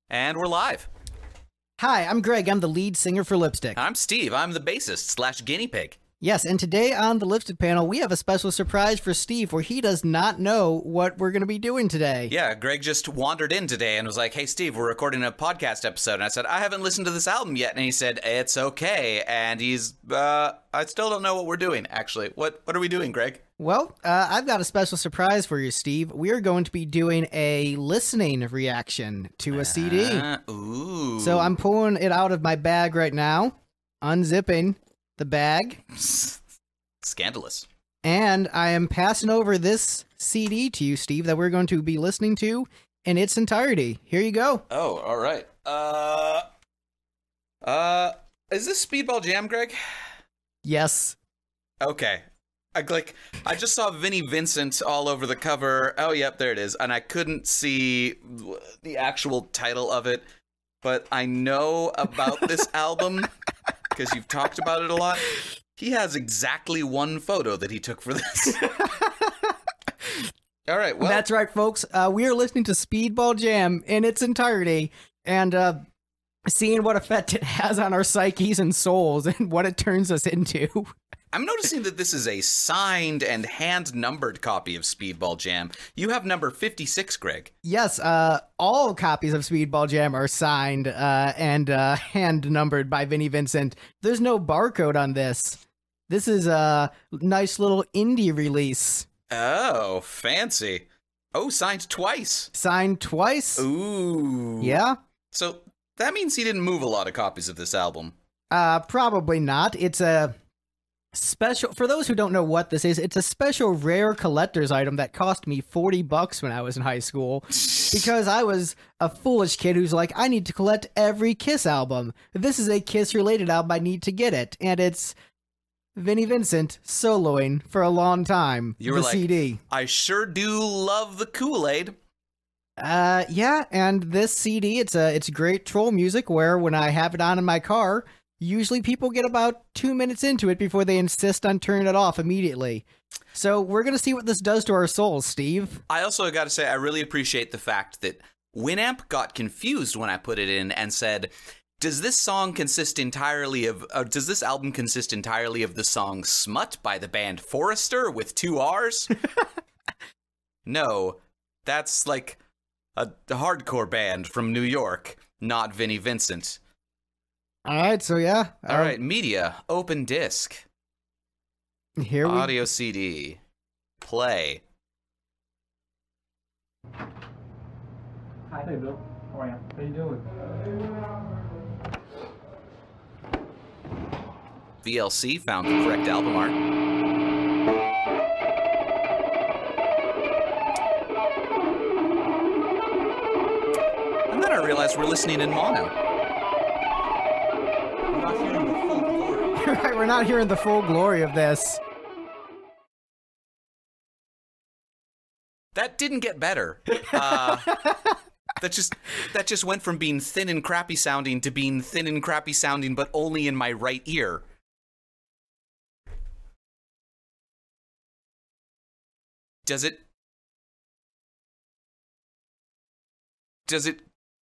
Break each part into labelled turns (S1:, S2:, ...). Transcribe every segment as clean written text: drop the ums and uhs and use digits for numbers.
S1: And we're live.
S2: Hi, I'm Greg. I'm the lead singer for Lipstick.
S1: I'm Steve. I'm the bassist / guinea pig.
S2: Yes, and today on the Lipstick panel, we have a special surprise for Steve where he does not know what we're going to be doing today.
S1: Yeah, Greg just wandered in today and was like, hey, Steve, we're recording a podcast episode. And I said, I haven't listened to this album yet. And he said, it's okay. And he's, I still don't know what we're doing, actually. What are we doing, Greg?
S2: Well, I've got a special surprise for you, Steve. We are going to be doing a listening reaction to a CD.
S1: Ooh.
S2: So I'm pulling it out of my bag right now, unzipping the bag.
S1: Scandalous.
S2: And I am passing over this CD to you, Steve, that we're going to be listening to in its entirety. Here you go.
S1: Oh, all right. Is this Speedball Jamm, Greg?
S2: Yes.
S1: Okay. I just saw Vinnie Vincent all over the cover. Oh, yep, there it is. And I couldn't see the actual title of it, but I know about this album because you've talked about it a lot. He has exactly one photo that he took for this. All right, well.
S2: That's right, folks. We are listening to Speedball Jamm in its entirety and seeing what effect it has on our psyches and souls and what it turns us into.
S1: I'm noticing that this is a signed and hand-numbered copy of Speedball Jamm. You have number 56, Greg.
S2: Yes, all copies of Speedball Jamm are signed and hand-numbered by Vinnie Vincent. There's no barcode on this. This is a nice little indie release.
S1: Oh, fancy. Oh, signed twice.
S2: Signed twice?
S1: Ooh.
S2: Yeah?
S1: So that means he didn't move a lot of copies of this album.
S2: Probably not. It's a special, for those who don't know what this is, it's a special rare collector's item that cost me $40 when I was in high school because I was a foolish kid who's like, I need to collect every Kiss album. This is a Kiss related album. I need to get it. And it's Vinnie Vincent soloing for a long time.
S1: You were
S2: the
S1: like,
S2: CD.
S1: I sure do love the Kool-Aid.
S2: Yeah, and this CD, it's great troll music where when I have it on in my car, usually people get about 2 minutes into it before they insist on turning it off immediately. So we're going to see what this does to our souls, Steve.
S1: I also got to say, I really appreciate the fact that Winamp got confused when I put it in and said, does this album consist entirely of the song Smut by the band Forrester with 2 R's? No, that's like a hardcore band from New York, not Vinnie Vincent.
S2: All right, so yeah.
S1: All right, media, open disc.
S2: Here we
S1: Audio CD. Play.
S3: Hi. Hey, Bill. How are you? How you doing?
S1: VLC found the correct album art. And then I realized we're listening in mono.
S3: We're not hearing the full glory.
S2: Right, we're not hearing the full glory of this.
S1: That didn't get better. That just went from being thin and crappy sounding to being thin and crappy sounding, but only in my right ear. Does it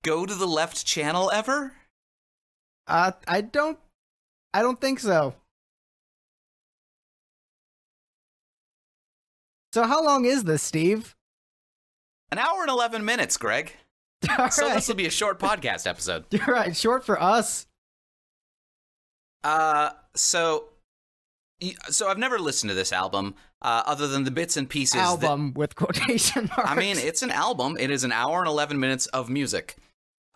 S1: go to the left channel ever?
S2: I don't think so. So how long is this, Steve?
S1: An hour and 11 minutes, Greg.
S2: All
S1: So
S2: right.
S1: this will be a short podcast episode.
S2: You're right, short for us.
S1: So I've never listened to this album, other than the bits and pieces.
S2: Album with quotation marks.
S1: I mean, it's an album. It is an hour and 11 minutes of music.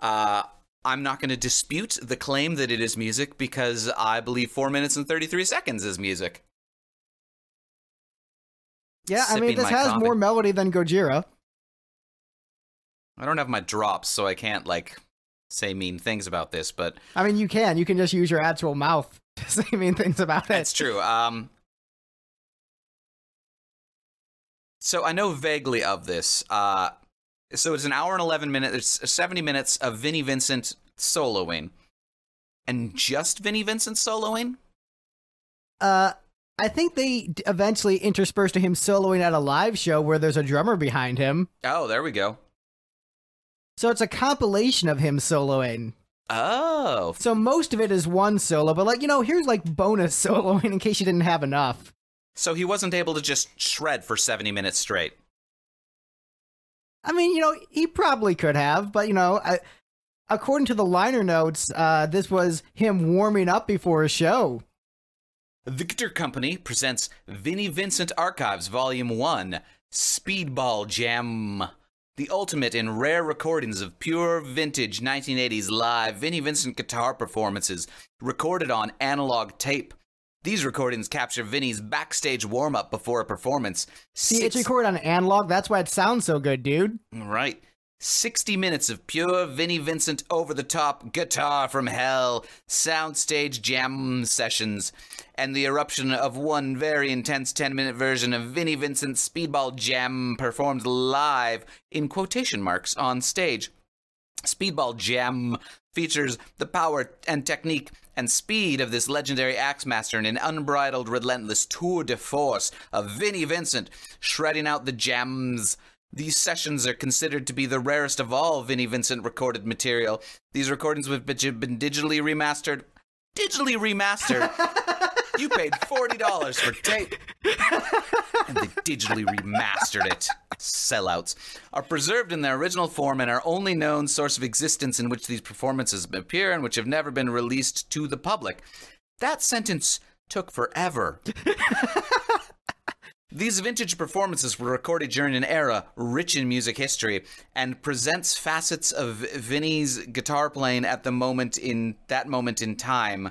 S1: I'm not going to dispute the claim that it is music because I believe 4 minutes and 33 seconds is music.
S2: Yeah, I mean,
S1: Sipping
S2: this
S1: my
S2: has
S1: coffee.
S2: more melody than Gojira.
S1: I don't have my drops, so I can't, say mean things about this, but
S2: I mean, you can just use your actual mouth to say mean things about it.
S1: that's true. So I know vaguely of this. So it's an hour and 11 minutes, it's 70 minutes of Vinnie Vincent soloing. And just Vinnie Vincent soloing?
S2: I think they eventually interspersed to him soloing at a live show where there's a drummer behind him.
S1: Oh, there we go.
S2: So it's a compilation of him soloing.
S1: Oh.
S2: So most of it is one solo, but like, here's like bonus soloing in case you didn't have enough.
S1: So he wasn't able to just shred for 70 minutes straight.
S2: I mean, he probably could have, but according to the liner notes, this was him warming up before a show.
S1: The Guitar Company presents Vinnie Vincent Archives Volume 1, Speedball Jamm. The ultimate in rare recordings of pure vintage 1980s live Vinnie Vincent guitar performances recorded on analog tape. These recordings capture Vinnie's backstage warm-up before a performance.
S2: See, it's recorded on analog, that's why it sounds so good, dude.
S1: Right. 60 minutes of pure Vinnie Vincent over-the-top guitar from hell, soundstage jam sessions, and the eruption of one very intense 10-minute version of Vinnie Vincent's Speedball Jamm performed live in quotation marks on stage. Speedball Jamm features the power and technique and speed of this legendary axe master in an unbridled, relentless tour de force of Vinnie Vincent shredding out the jams. These sessions are considered to be the rarest of all Vinnie Vincent recorded material. These recordings have been digitally remastered. Digitally remastered? You paid $40 for tape. And they digitally remastered it. Sellouts. Are preserved in their original form and are only known source of existence in which these performances appear and which have never been released to the public. That sentence took forever. These vintage performances were recorded during an era rich in music history and presents facets of Vinnie's guitar playing at that moment in time.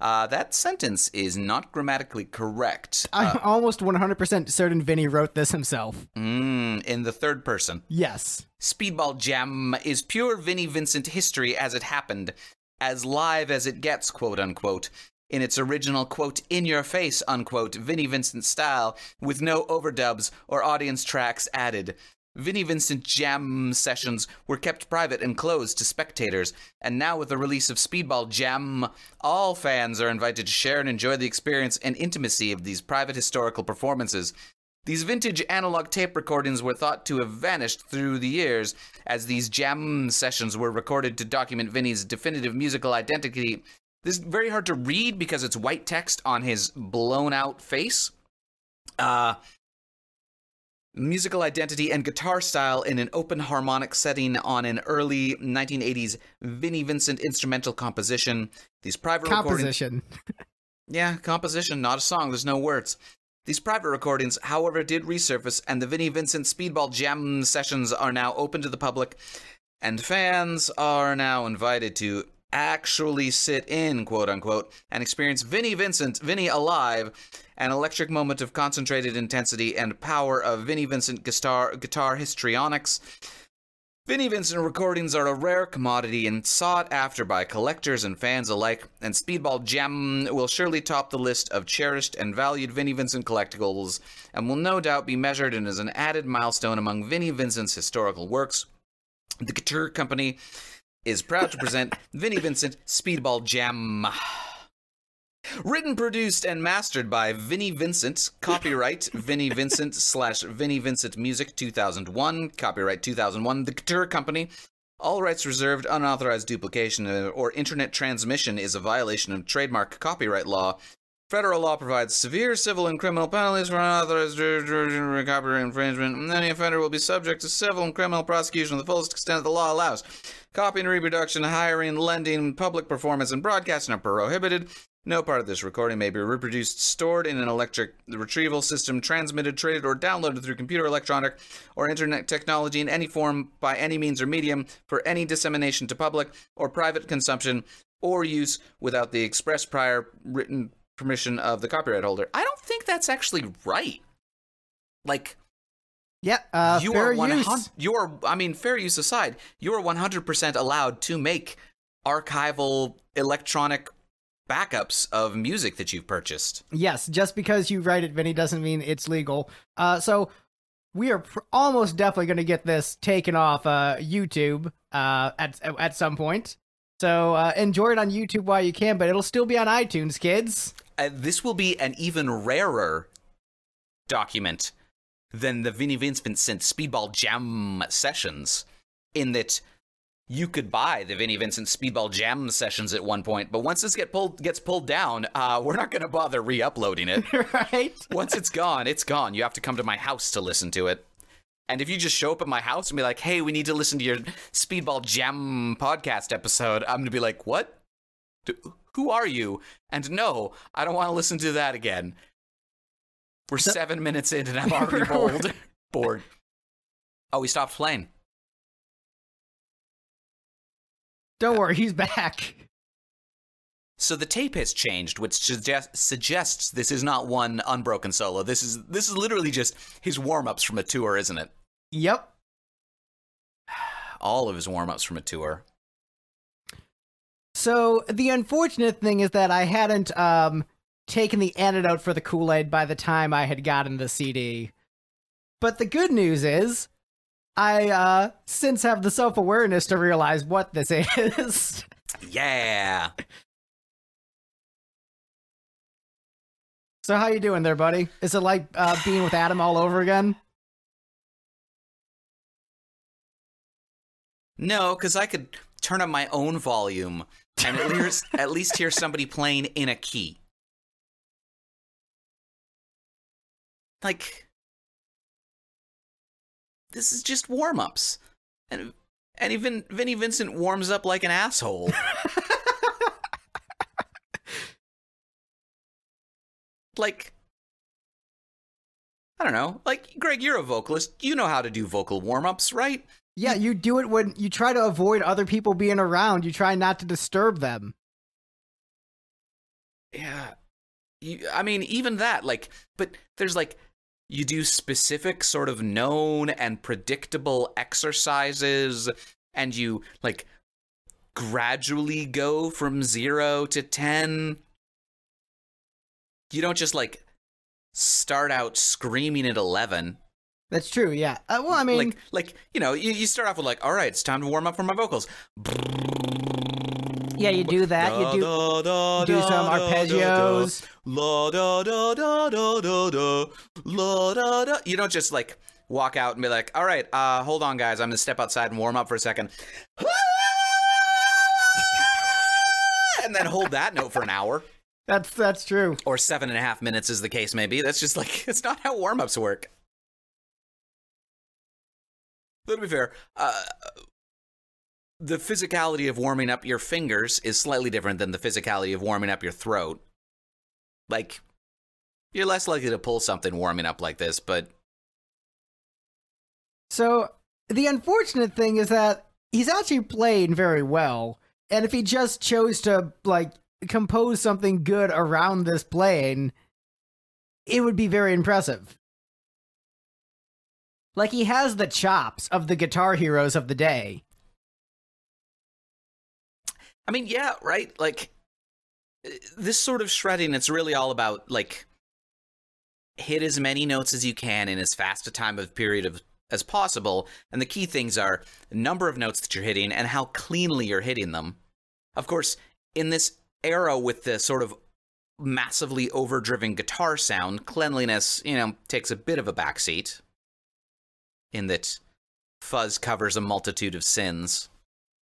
S1: That sentence is not grammatically correct.
S2: I'm almost 100% certain Vinnie wrote this himself.
S1: In the third person.
S2: Yes.
S1: Speedball Jamm is pure Vinnie Vincent history as it happened, as live as it gets, quote-unquote, in its original, quote, in-your-face, unquote, Vinnie Vincent style, with no overdubs or audience tracks added. Vinnie Vincent Jamm sessions were kept private and closed to spectators, and now with the release of Speedball Jamm, all fans are invited to share and enjoy the experience and intimacy of these private historical performances. These vintage analog tape recordings were thought to have vanished through the years, as these jam sessions were recorded to document Vinnie's definitive musical identity. This is very hard to read because it's white text on his blown-out face. Musical identity and guitar style in an open harmonic setting on an early 1980s Vinnie Vincent instrumental composition. These private
S2: composition.
S1: Yeah, composition, not a song. There's no words. These private recordings, however, did resurface, and the Vinnie Vincent Speedball Jamm sessions are now open to the public, and fans are now invited to actually sit in, quote-unquote, and experience Vinnie Vincent, Vinnie alive, an electric moment of concentrated intensity and power of Vinnie Vincent guitar histrionics. Vinnie Vincent recordings are a rare commodity and sought after by collectors and fans alike, and Speedball Jamm will surely top the list of cherished and valued Vinnie Vincent collectibles, and will no doubt be measured in as an added milestone among Vinnie Vincent's historical works. The Guitar Company is proud to present Vinnie Vincent Speedball Jamm. Written, produced, and mastered by Vinnie Vincent. Copyright Vinnie Vincent / Vinnie Vincent Music 2001. Copyright 2001. The Guitar Company. All rights reserved. Unauthorized duplication or internet transmission is a violation of trademark copyright law. Federal law provides severe civil and criminal penalties for unauthorized copyright infringement, and any offender will be subject to civil and criminal prosecution to the fullest extent the law allows. Copying, reproduction, hiring, lending, public performance, and broadcasting are prohibited. No part of this recording may be reproduced, stored in an electric retrieval system, transmitted, traded, or downloaded through computer, electronic, or internet technology in any form, by any means or medium, for any dissemination to public or private consumption or use without the express prior written permission of the copyright holder. I don't think that's actually right. Like,
S2: yeah, fair use.
S1: Fair use aside, you are 100% allowed to make archival electronic backups of music that you've purchased.
S2: Yes, just because you write it, Vinny, doesn't mean it's legal. So we are almost definitely going to get this taken off YouTube at some point. So enjoy it on YouTube while you can, but it'll still be on iTunes, kids.
S1: This will be an even rarer document than the Vinnie Vincent Speedball Jamm sessions, in that you could buy the Vinnie Vincent Speedball Jamm sessions at one point, but once this gets pulled down, we're not going to bother re-uploading it.
S2: Right?
S1: Once it's gone, it's gone. You have to come to my house to listen to it. And if you just show up at my house and be like, hey, we need to listen to your Speedball Jamm podcast episode, I'm going to be like, what? Who are you? And no, I don't want to listen to that again. We're 7 minutes in and I'm already bored. Oh, we stopped playing.
S2: Don't worry, he's back.
S1: So the tape has changed, which suggests this is not one unbroken solo. This is literally just his warm-ups from a tour, isn't it?
S2: Yep.
S1: All of his warm-ups from a tour.
S2: So the unfortunate thing is that I hadn't taken the antidote for the Kool-Aid by the time I had gotten the CD. But the good news is, I since have the self-awareness to realize what this is.
S1: Yeah.
S2: So how you doing there, buddy? Is it like being with Adam all over again?
S1: No, because I could turn up my own volume and at least hear somebody playing in a key. Like, this is just warm-ups. And even Vinnie Vincent warms up like an asshole. Like, I don't know. Like, Greg, you're a vocalist. You know how to do vocal warm-ups, right?
S2: Yeah, you do it when you try to avoid other people being around. You try not to disturb them.
S1: Yeah. I mean, even that, like, but there's like, you do specific sort of known and predictable exercises, and you, like, gradually go from 0 to 10. You don't just, like, start out screaming at 11.
S2: That's true, yeah. Well, I mean...
S1: Like you know, you start off with, like, all right, it's time to warm up for my vocals.
S2: Yeah, you do that. You do some arpeggios.
S1: You don't just, like, walk out and be like, all right, hold on, guys. I'm going to step outside and warm up for a second. And then hold that note for an hour.
S2: That's true.
S1: Or 7.5 minutes, as the case may be. That's just, like, it's not how warm-ups work. But to be fair, the physicality of warming up your fingers is slightly different than the physicality of warming up your throat. Like, you're less likely to pull something warming up like this, but...
S2: So, the unfortunate thing is that he's actually playing very well, and if he just chose to, like, compose something good around this playing, it would be very impressive. Like, he has the chops of the guitar heroes of the day.
S1: I mean, yeah, right? Like, this sort of shredding, it's really all about, like, hit as many notes as you can in as fast a time of period as possible, and the key things are the number of notes that you're hitting and how cleanly you're hitting them. Of course, in this era with the sort of massively overdriven guitar sound, cleanliness, you know, takes a bit of a backseat, in that fuzz covers a multitude of sins.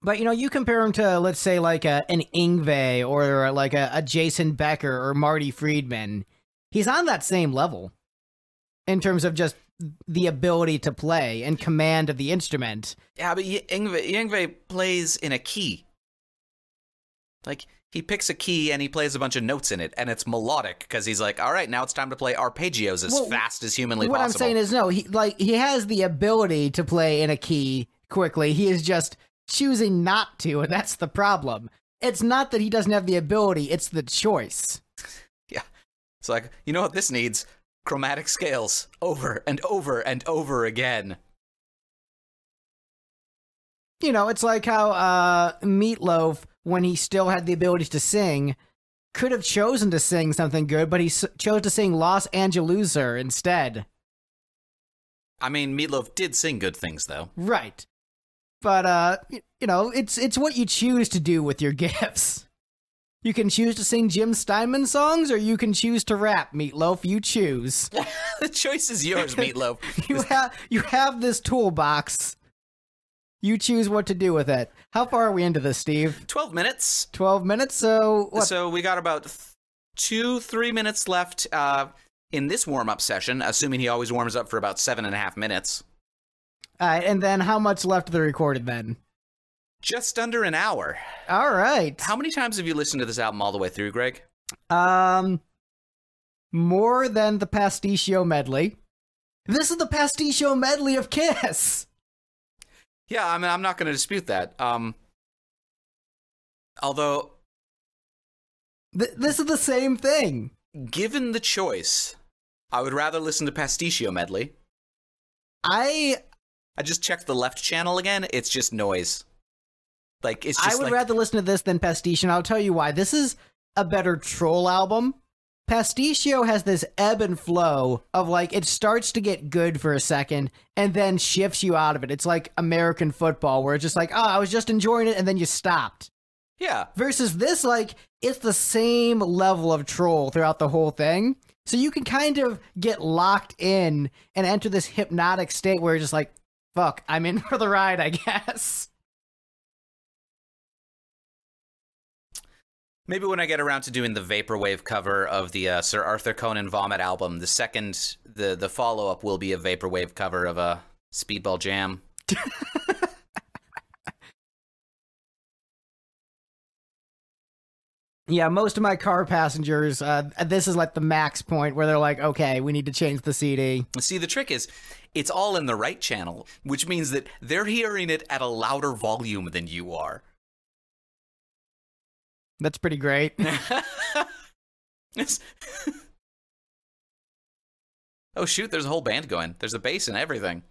S2: But, you know, you compare him to, let's say, like an Yngwie or like a Jason Becker or Marty Friedman. He's on that same level in terms of just the ability to play and command of the instrument.
S1: Yeah, but Yngwie plays in a key. Like, he picks a key and he plays a bunch of notes in it, and it's melodic because he's like, all right, now it's time to play arpeggios as fast as humanly possible.
S2: What I'm saying is, no, he has the ability to play in a key quickly. He is just choosing not to, and that's the problem. It's not that he doesn't have the ability, it's the choice.
S1: Yeah. It's like, you know what this needs? Chromatic scales over and over and over again.
S2: You know, it's like how Meatloaf, when he still had the ability to sing, could have chosen to sing something good, but he chose to sing Los Angeluser instead.
S1: I mean, Meatloaf did sing good things, though.
S2: Right. But, you know, it's what you choose to do with your gifts. You can choose to sing Jim Steinman songs, or you can choose to rap, Meatloaf. You choose.
S1: The choice is yours, Meatloaf.
S2: You have this toolbox. You choose what to do with it. How far are we into this, Steve?
S1: 12 minutes.
S2: 12 minutes, so what?
S1: So we got about 2-3 minutes left in this warm-up session, assuming he always warms up for about 7.5 minutes.
S2: All right, and then how much left of the recorded then?
S1: Just under an hour.
S2: All right.
S1: How many times have you listened to this album all the way through, Greg?
S2: More than the Pasticcio medley. This is the Pasticcio medley of Kiss.
S1: Yeah, I mean, I'm not going to dispute that. Although...
S2: This is the same thing.
S1: Given the choice, I would rather listen to Pasticcio medley. I just checked the left channel again. It's just noise. Like, it's just
S2: I would rather listen to this than Pasticcio, and I'll tell you why. This is a better Troll album. Pasticcio has this ebb and flow of, like, it starts to get good for a second and then shifts you out of it. It's like American football, where it's just like, oh, I was just enjoying it, and then you stopped.
S1: Yeah.
S2: Versus this, like, it's the same level of Troll throughout the whole thing. So you can kind of get locked in and enter this hypnotic state where you're just like, fuck, I'm in for the ride, I guess.
S1: Maybe when I get around to doing the Vaporwave cover of the Sir Arthur Conan Vomit album, the follow-up will be a Vaporwave cover of a Speedball Jam.
S2: Yeah, most of my car passengers, this is like the max point where they're like, okay, we need to change the CD.
S1: See, the trick is, it's all in the right channel, which means that they're hearing it at a louder volume than you are.
S2: That's pretty great.
S1: Oh shoot, there's a whole band going. There's a bass and everything.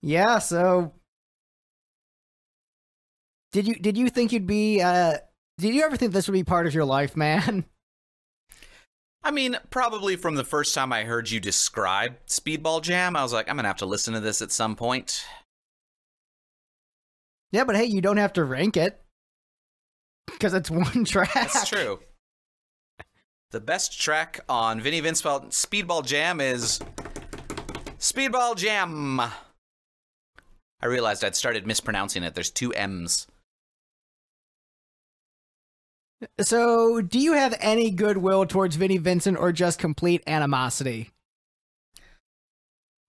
S2: Yeah, so did you think you'd be did you ever think this would be part of your life, man?
S1: I mean, probably from the first time I heard you describe Speedball Jam, I was like, I'm gonna have to listen to this at some point.
S2: Yeah, but hey, you don't have to rank it because it's one track.
S1: That's true. The best track on Vinnie Vincent Speedball Jam is Speedball Jam. I realized I'd started mispronouncing it. There's 2 M's.
S2: So, do you have any goodwill towards Vinnie Vincent or just complete animosity?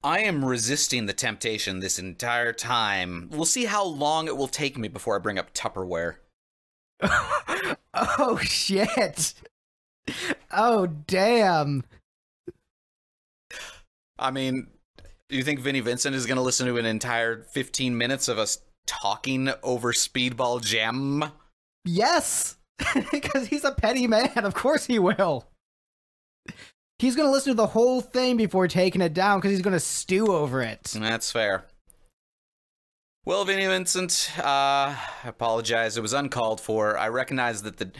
S1: I am resisting the temptation this entire time. We'll see how long it will take me before I bring up Tupperware.
S2: Oh, shit. Oh, damn.
S1: I mean, do you think Vinnie Vincent is going to listen to an entire 15 minutes of us talking over Speedball Jam?
S2: Yes, because he's a petty man. Of course he will. He's going to listen to the whole thing before taking it down because he's going to stew over it.
S1: That's fair. Well, Vinnie Vincent, I apologize. It was uncalled for. I recognize that the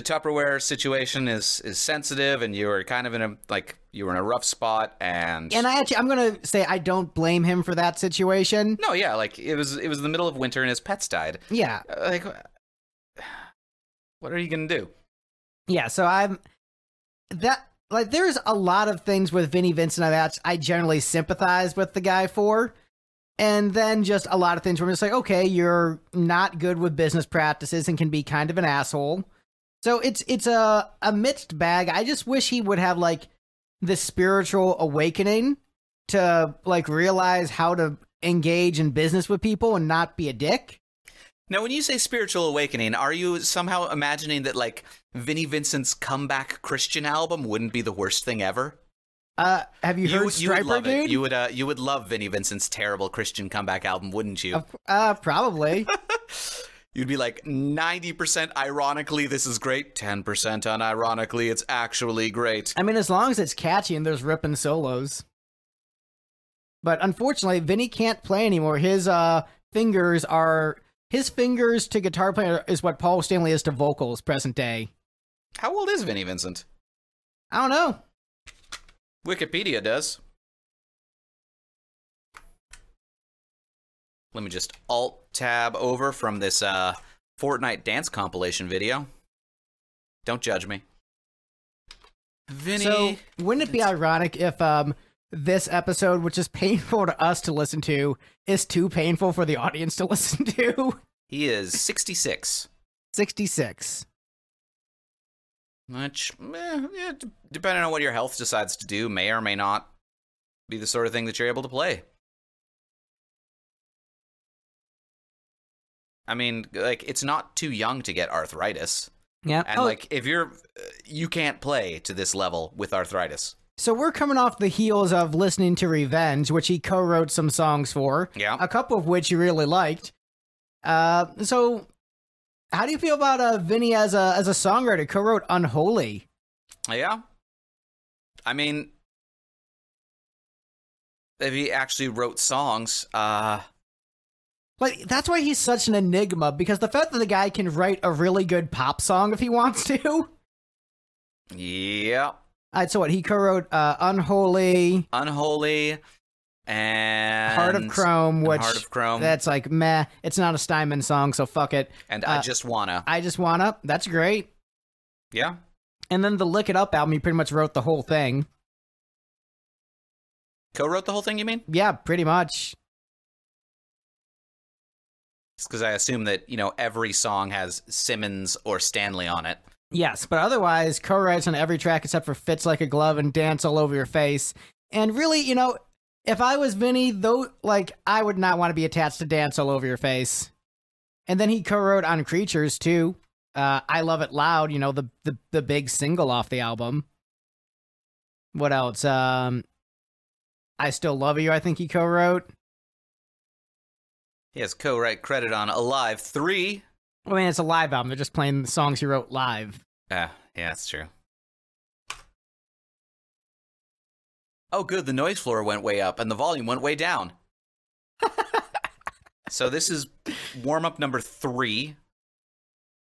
S1: Tupperware situation is sensitive, and you were kind of in a rough spot, and
S2: I'm going to say I don't blame him for that situation.
S1: No, yeah, like it was the middle of winter and his pets died.
S2: Yeah.
S1: Like, what are you going to do?
S2: Yeah, so there's a lot of things with Vinnie Vincent that I generally sympathize with the guy for. And then just a lot of things where I'm just like, okay, you're not good with business practices and can be kind of an asshole. So it's a mixed bag. I just wish he would have, like, the spiritual awakening to, like, realize how to engage in business with people and not be a dick.
S1: Now, when you say spiritual awakening, are you somehow imagining that, like, Vinnie Vincent's comeback Christian album wouldn't be the worst thing ever?
S2: Have you heard Striper,
S1: would love
S2: dude?
S1: It. You would love Vinnie Vincent's terrible Christian comeback album, wouldn't you?
S2: Probably.
S1: You'd be like, 90% ironically, this is great. 10% unironically, it's actually great.
S2: I mean, as long as it's catchy and there's ripping solos. But unfortunately, Vinnie can't play anymore. His fingers to guitar playing is what Paul Stanley is to vocals present day.
S1: How old is Vinnie Vincent?
S2: I don't know.
S1: Wikipedia does. Let me just alt-tab over from this Fortnite dance compilation video. Don't judge me. Vinnie.
S2: So, wouldn't it be ironic if this episode, which is painful to us to listen to, is too painful for the audience to listen to.
S1: He is 66.
S2: 66.
S1: Which, yeah, depending on what your health decides to do, may or may not be the sort of thing that you're able to play. I mean, like, it's not too young to get arthritis.
S2: Yeah.
S1: And, like, if you can't play to this level with arthritis.
S2: So we're coming off the heels of listening to Revenge, which he co-wrote some songs for.
S1: Yeah.
S2: A couple of which you really liked. So how do you feel about Vinnie as a songwriter? Co-wrote Unholy.
S1: Yeah. I mean, if he actually wrote songs,
S2: like, that's why he's such an enigma, because the fact that the guy can write a really good pop song if he wants to.
S1: Yeah.
S2: All right, so what? He co-wrote Unholy,
S1: and
S2: Heart of Chrome, which
S1: Heart of Chrome.
S2: that's like meh. It's not a Steinman song, so fuck it.
S1: And I Just Wanna.
S2: I Just Wanna. That's great.
S1: Yeah.
S2: And then the Lick It Up album, he pretty much wrote the whole thing.
S1: Co-wrote the whole thing, you mean?
S2: Yeah, pretty much.
S1: It's because I assume that, every song has Simmons or Stanley on it.
S2: Yes, but otherwise, co-writes on every track except for Fits Like a Glove and Dance All Over Your Face. And really, if I was Vinnie, though, like, I would not want to be attached to Dance All Over Your Face. And then he co-wrote on Creatures, too. I Love It Loud, the big single off the album. What else? I Still Love You, I think he co-wrote.
S1: He has co-write credit on Alive 3.
S2: I mean, it's a live album. They're just playing the songs he wrote live.
S1: Yeah, that's true. Oh, good. The noise floor went way up and the volume went way down. So this is warm-up number 3.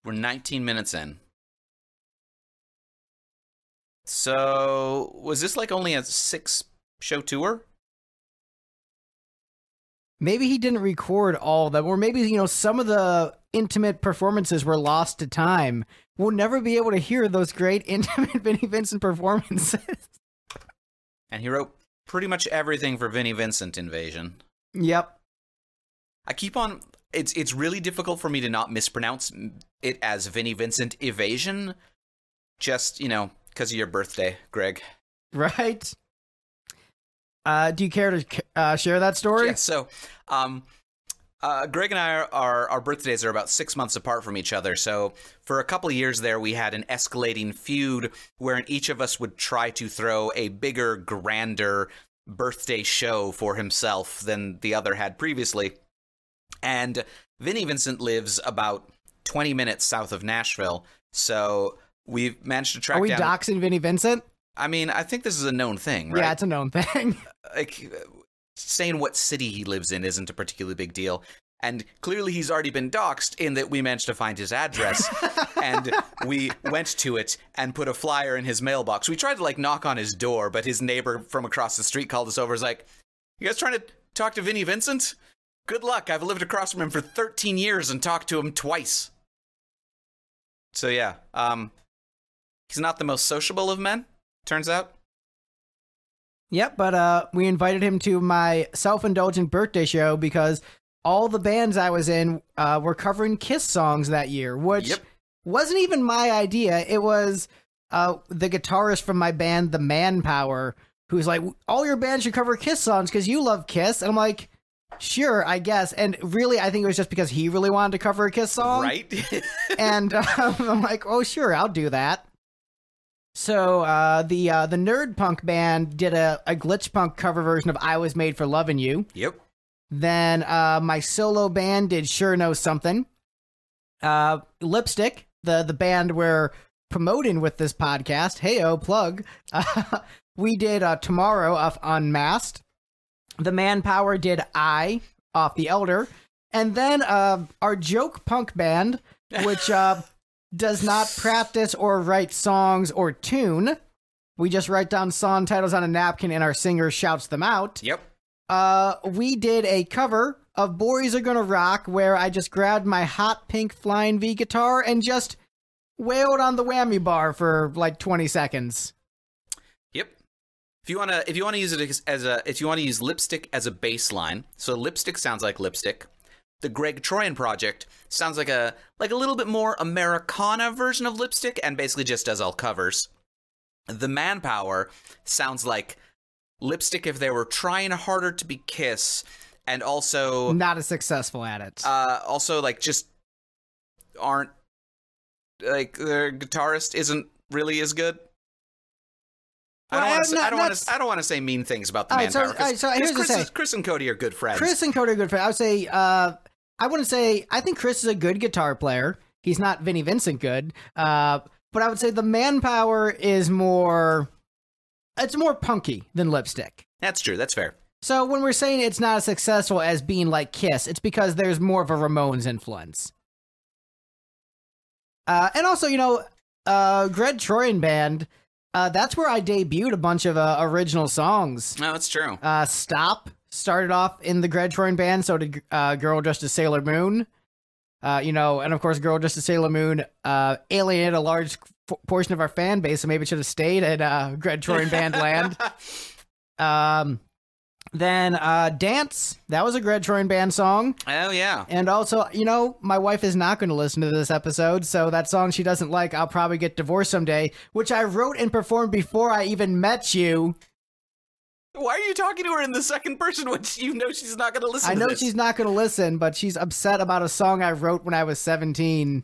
S1: We're 19 minutes in. So was this like only a 6-show tour?
S2: Maybe he didn't record all of them, or maybe, some of the intimate performances were lost to time. We'll never be able to hear those great intimate Vinnie Vincent performances.
S1: And he wrote pretty much everything for Vinnie Vincent Invasion.
S2: Yep.
S1: I keep on... It's really difficult for me to not mispronounce it as Vinnie Vincent Evasion. Just, because of your birthday, Greg.
S2: Right? Do you care to share that story?
S1: Yeah, so Greg and I, our birthdays are about 6 months apart from each other. So for a couple of years there, we had an escalating feud wherein each of us would try to throw a bigger, grander birthday show for himself than the other had previously. And Vinnie Vincent lives about 20 minutes south of Nashville. So we've managed to track down...
S2: Are we doxing Vinnie Vincent?
S1: I mean, I think this is a known thing, right?
S2: Yeah, it's a known thing.
S1: Like, saying what city he lives in isn't a particularly big deal. And clearly he's already been doxxed in that we managed to find his address. And we went to it and put a flyer in his mailbox. We tried to, knock on his door, but his neighbor from across the street called us over. He's like, "You guys trying to talk to Vinnie Vincent? Good luck. I've lived across from him for 13 years and talked to him twice." So yeah, he's not the most sociable of men, turns out.
S2: Yep, but we invited him to my self-indulgent birthday show because all the bands I was in were covering Kiss songs that year, which wasn't even my idea. It was the guitarist from my band, The Manpower, who's like, "All your bands should cover Kiss songs because you love Kiss." And I'm like, "Sure, I guess." And really, I think it was just because he really wanted to cover a Kiss song.
S1: Right.
S2: And I'm like, "Oh, sure, I'll do that." So the nerd punk band did a glitch punk cover version of "I Was Made for Lovin' You."
S1: Yep.
S2: Then my solo band did "Sure Know Something." Lipstick, the band we're promoting with this podcast, heyo, plug. We did "Tomorrow" off Unmasked. The Manpower did "I" off The Elder. And then our joke punk band, which does not practice or write songs or tune. We just write down song titles on a napkin and our singer shouts them out.
S1: Yep.
S2: We did a cover of "Boys Are Gonna Rock" where I just grabbed my hot pink Flying V guitar and just wailed on the whammy bar for 20 seconds.
S1: Yep. If you wanna use it if you want to use lipstick as a baseline, so lipstick sounds like lipstick. The Greg Troyan project sounds like a little bit more Americana version of lipstick, and basically just does all covers. The Manpower sounds like lipstick if they were trying harder to be Kiss, and also
S2: not as successful at it.
S1: Also, like, just aren't, like, their guitarist isn't really as good.
S2: Well,
S1: I don't want to say mean things about the Manpower. Chris and Cody are good friends.
S2: Chris and Cody are good friends. I would say, I think Chris is a good guitar player. He's not Vinnie Vincent good. But I would say the Manpower is more punky than lipstick.
S1: That's true. That's fair.
S2: So when we're saying it's not as successful as being like Kiss, it's because there's more of a Ramones influence. And also, Greg Troyan Band, that's where I debuted a bunch of original songs.
S1: No, that's true.
S2: Stop started off in the Greg Troyan Band, so did Girl Dressed as Sailor Moon. And of course, Girl Dressed as Sailor Moon alienated a large portion of our fan base, so maybe it should have stayed at Greg Troyan Band land. Then Dance, that was a Greg Troyan Band song.
S1: Oh, yeah.
S2: And also, my wife is not going to listen to this episode, so that song she doesn't like, I'll probably get divorced someday, which I wrote and performed before I even met you.
S1: Why are you talking to her in the second person when you know she's not going to listen to this?
S2: I know she's not going to listen, but she's upset about a song I wrote when I was 17.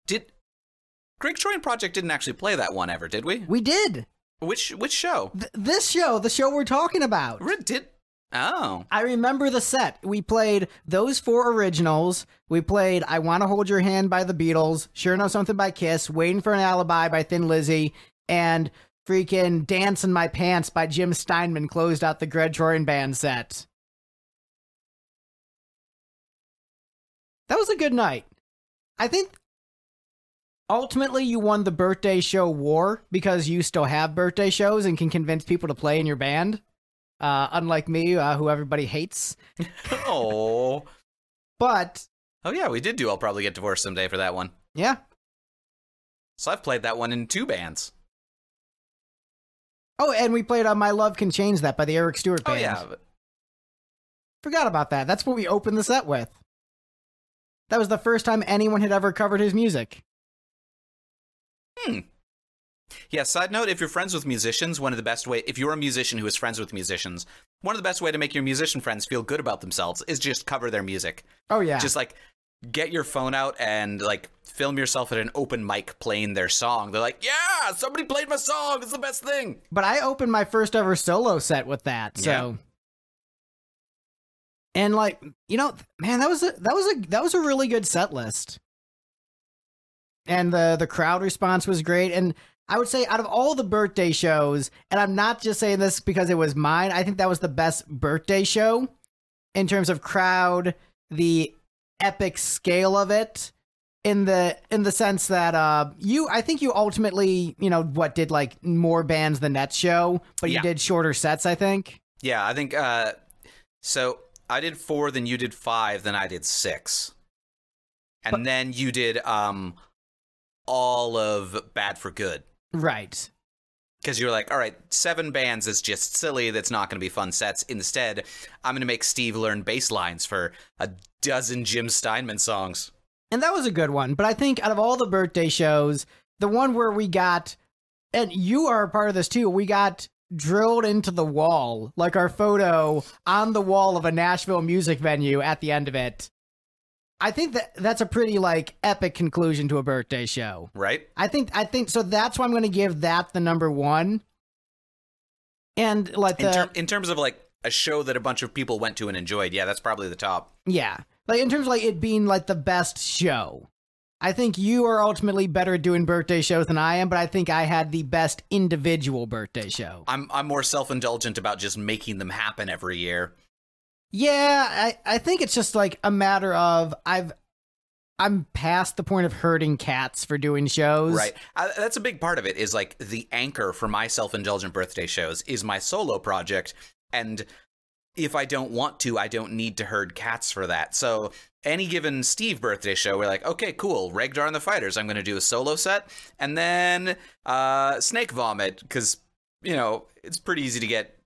S1: Greg Troyan Project didn't actually play that one ever, did we?
S2: We did.
S1: Which show?
S2: This show, the show we're talking about.
S1: Oh.
S2: I remember the set. We played those 4 originals. We played I Wanna Hold Your Hand by the Beatles, Sure Know Something by Kiss, Waiting for an Alibi by Thin Lizzy, and freaking Dance in My Pants by Jim Steinman closed out the Greg Troyan Band set. That was a good night. I think ultimately you won the birthday show war because you still have birthday shows and can convince people to play in your band. Unlike me, who everybody hates.
S1: Oh.
S2: But...
S1: Oh yeah, we did do I'll Probably Get Divorced Someday for that one.
S2: Yeah.
S1: So I've played that one in 2 bands.
S2: Oh, and we played My Love Can Change That by the Eric Stewart Band.
S1: Oh yeah.
S2: Forgot about that. That's what we opened the set with. That was the first time anyone had ever covered his music.
S1: Yeah, side note, if you're friends with musicians, if you're a musician who is friends with musicians, one of the best way to make your musician friends feel good about themselves is just cover their music.
S2: Oh, yeah.
S1: Just, like, get your phone out and, like, film yourself at an open mic playing their song. They're like, yeah, somebody played my song. It's the best thing.
S2: But I opened my first ever solo set with that, so... Yeah. And, like, man, that was a really good set list. And the crowd response was great. And I would say out of all the birthday shows, and I'm not just saying this because it was mine, I think that was the best birthday show in terms of crowd, the epic scale of it, in the sense that I think you ultimately, did like more bands than that show, but you did shorter sets, I think.
S1: Yeah, I think so I did 4, then you did 5, then I did 6. And then you did all of Bad for Good.
S2: Right.
S1: Because you were like, all right, 7 bands is just silly. That's not going to be fun sets. Instead, I'm going to make Steve learn bass lines for a dozen Jim Steinman songs.
S2: And that was a good one. But I think out of all the birthday shows, the one where we got, and you are a part of this too, we got drilled into the wall, like our photo on the wall of a Nashville music venue at the end of it. I think that's a pretty, like, epic conclusion to a birthday show.
S1: Right?
S2: I think so. That's why I'm going to give that the number 1. And, like,
S1: in terms of, like, a show that a bunch of people went to and enjoyed, yeah, that's probably the top.
S2: Yeah. Like, in terms of, like, it being, like, the best show. I think you are ultimately better at doing birthday shows than I am, but I think I had the best individual birthday show.
S1: I'm more self-indulgent about just making them happen every year.
S2: Yeah, I think it's just like a matter of I'm past the point of herding cats for doing shows.
S1: Right. That's a big part of it, is like the anchor for my self-indulgent birthday shows is my solo project. And if I don't want to, I don't need to herd cats for that. So any given Steve birthday show, we're like, okay, cool, Regdar and the Fighters, I'm going to do a solo set, and then Snake Vomit, because, you know, it's pretty easy to get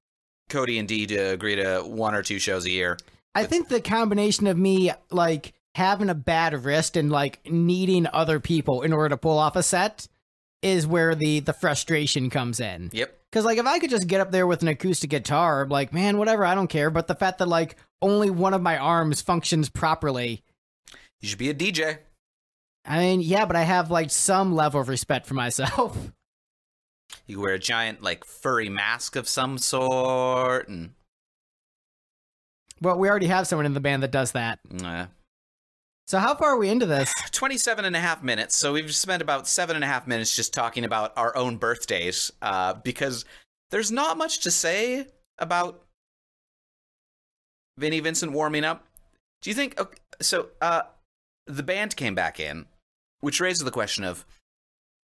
S1: Cody and Dee to agree to 1 or 2 shows a year.
S2: I think the combination of me, like, having a bad wrist and, like, needing other people in order to pull off a set is where the frustration comes in.
S1: Yep.
S2: Because, like, if I could just get up there with an acoustic guitar, I'm like, man, whatever, I don't care. But the fact that, like, only one of my arms functions properly.
S1: You should be a DJ.
S2: I mean, yeah, but I have, like, some level of respect for myself.
S1: You wear a giant, like, furry mask of some sort, and...
S2: Well, we already have someone in the band that does that. So how far are we into this?
S1: 27.5 minutes. So we've spent about 7.5 minutes just talking about our own birthdays, because there's not much to say about Vinnie Vincent warming up. Do you think... Okay, so the band came back in, which raises the question of,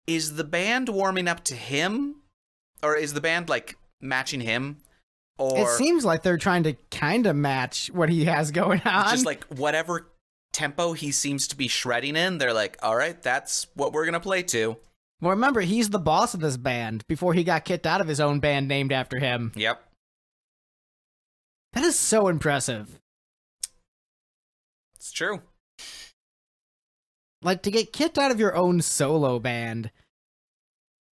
S1: is the band warming up to him? Or is the band, like, matching him? Or
S2: it seems like they're trying to kind of match what he has going on.
S1: just, like, whatever tempo he seems to be shredding in, they're like, all right, that's what we're going to play to.
S2: Well, remember, he's the boss of this band before he got kicked out of his own band named after him.
S1: Yep.
S2: That is so impressive.
S1: It's true.
S2: Like, to get kicked out of your own solo band.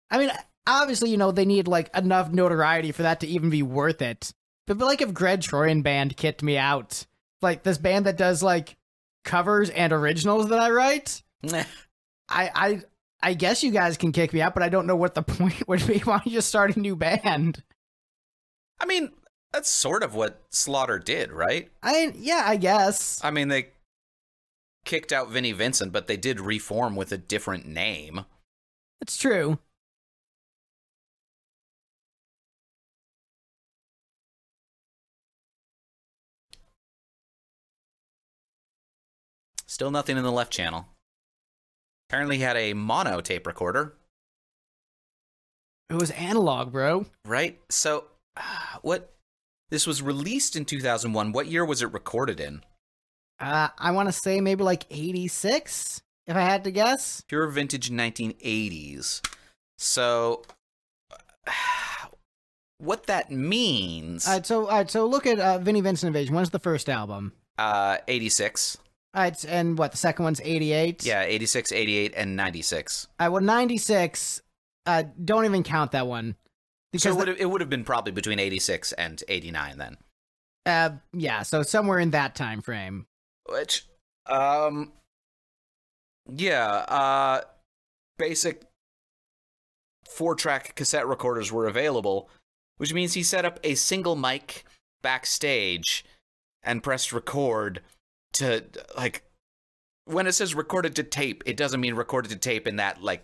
S2: I mean, obviously, you know, they need, like, enough notoriety for that to even be worth it. But, like, if Greg Troyan Band kicked me out, like, this band that does, like, covers and originals that I write, I guess you guys can kick me out, but I don't know what the point would be. Why don't you just start a new band?
S1: I mean, that's sort of what Slaughter did, right?
S2: Yeah, I guess.
S1: I mean, they kicked out Vinnie Vincent, but they did reform with a different name.
S2: It's true.
S1: Still nothing in the left channel. Apparently he had a mono tape recorder.
S2: It was analog, bro.
S1: Right? So, what... This was released in 2001. What year was it recorded in?
S2: I want to say maybe like 86, if I had to guess.
S1: Pure vintage 1980s. So, what that means...
S2: All right, so look at Vinnie Vincent Invasion. When's the first album?
S1: 86.
S2: All right, and what, the second one's 88?
S1: Yeah, 86, 88, and 96.
S2: All right, well, 96, don't even count that one.
S1: So it would have been probably between 86 and 89 then.
S2: Yeah, so somewhere in that time frame.
S1: Which, basic 4-track cassette recorders were available, which means he set up a single mic backstage and pressed record to, like, when it says recorded to tape, it doesn't mean recorded to tape in that, like,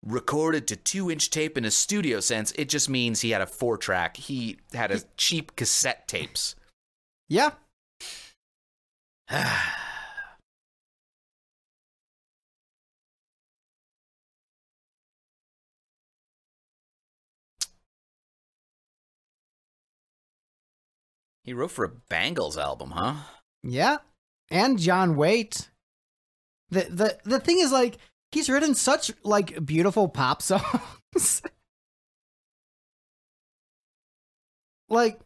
S1: recorded to 2-inch tape in a studio sense. It just means he had a 4-track. He had a cheap cassette tapes.
S2: Yeah.
S1: He wrote for a Bangles album, huh?
S2: Yeah. And John Waite. The thing is, like, he's written such, like, beautiful pop songs. Like,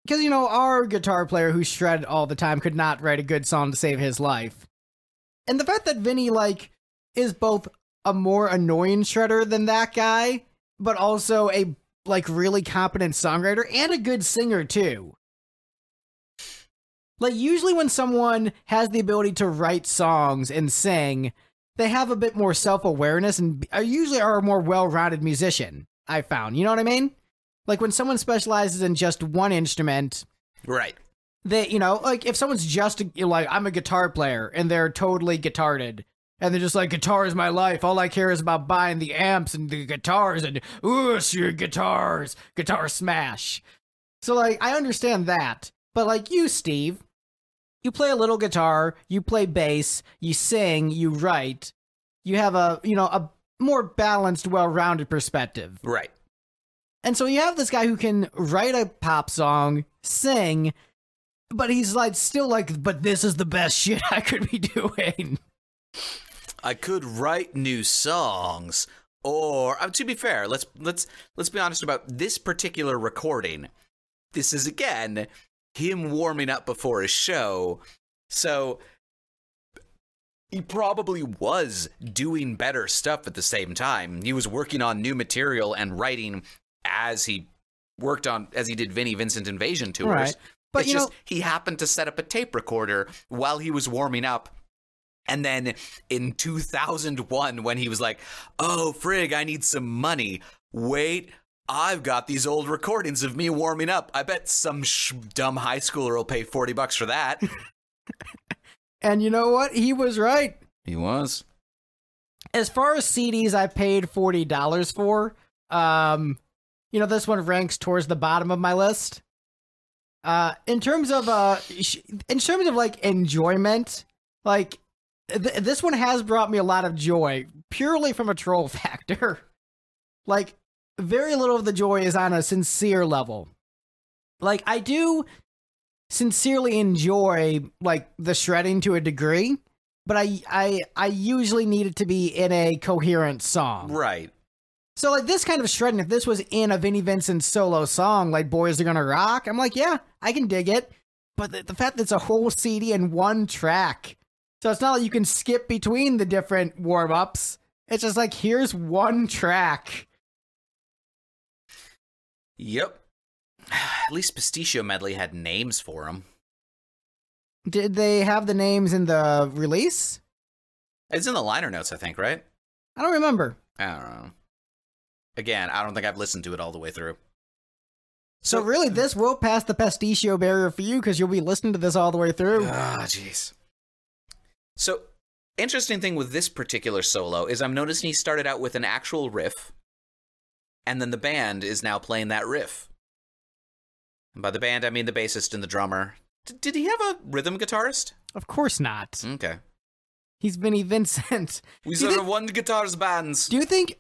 S2: because, you know, our guitar player who shredded all the time could not write a good song to save his life. And the fact that Vinny, like, is both a more annoying shredder than that guy, but also a, like, really competent songwriter and a good singer, too. Like, usually when someone has the ability to write songs and sing, they have a bit more self-awareness and usually are a more well-rounded musician, I found. You know what I mean? Like, when someone specializes in just one instrument...
S1: Right.
S2: They, you know, like, if someone's just, like, I'm a guitar player, and they're totally guitarded, and they're just like, guitar is my life, all I care is about buying the amps and the guitars, and, ooh, your guitars, guitar smash. So, like, I understand that, but, like, you, Steve... You play a little guitar, you play bass, you sing, you write. You have a, you know, a more balanced, well-rounded perspective.
S1: Right.
S2: And so you have this guy who can write a pop song, sing, but he's like still like, but this is the best shit I could be doing.
S1: I could write new songs, or to be fair, let's be honest about this particular recording. This is again him warming up before his show, so he probably was doing better stuff at the same time. He was working on new material and writing as he did Vinnie Vincent Invasion tours.
S2: Right. But
S1: it's just he happened to set up a tape recorder while he was warming up. And then in 2001, when he was like, oh, frig, I need some money. Wait, I've got these old recordings of me warming up. I bet some dumb high schooler will pay $40 for that.
S2: And you know what? He was right.
S1: He was.
S2: As far as CDs I paid $40 for, this one ranks towards the bottom of my list. In terms of like enjoyment, like this one has brought me a lot of joy purely from a troll factor. Like very little of the joy is on a sincere level. Like I do sincerely enjoy like the shredding to a degree, but I usually need it to be in a coherent song.
S1: Right.
S2: So like this kind of shredding, if this was in a Vinnie Vincent solo song, like Boys Are Gonna Rock, I'm like, yeah, I can dig it. But the fact that it's a whole CD and one track, so it's not like you can skip between the different warm-ups. It's just like, here's one track.
S1: Yep. At least Pistachio Medley had names for them.
S2: Did they have the names in the release?
S1: It's in the liner notes, I think, right?
S2: I don't remember.
S1: I don't know. Again, I don't think I've listened to it all the way through.
S2: So really, this will pass the Pistachio barrier for you because you'll be listening to this all the way through.
S1: Ah, jeez. So, interesting thing with this particular solo is I'm noticing he started out with an actual riff, and then the band is now playing that riff. And by the band, I mean the bassist and the drummer. Did he have a rhythm guitarist?
S2: Of course not.
S1: Okay.
S2: He's Vinnie Vincent.
S1: We sort of one guitar's bands.
S2: Do you think...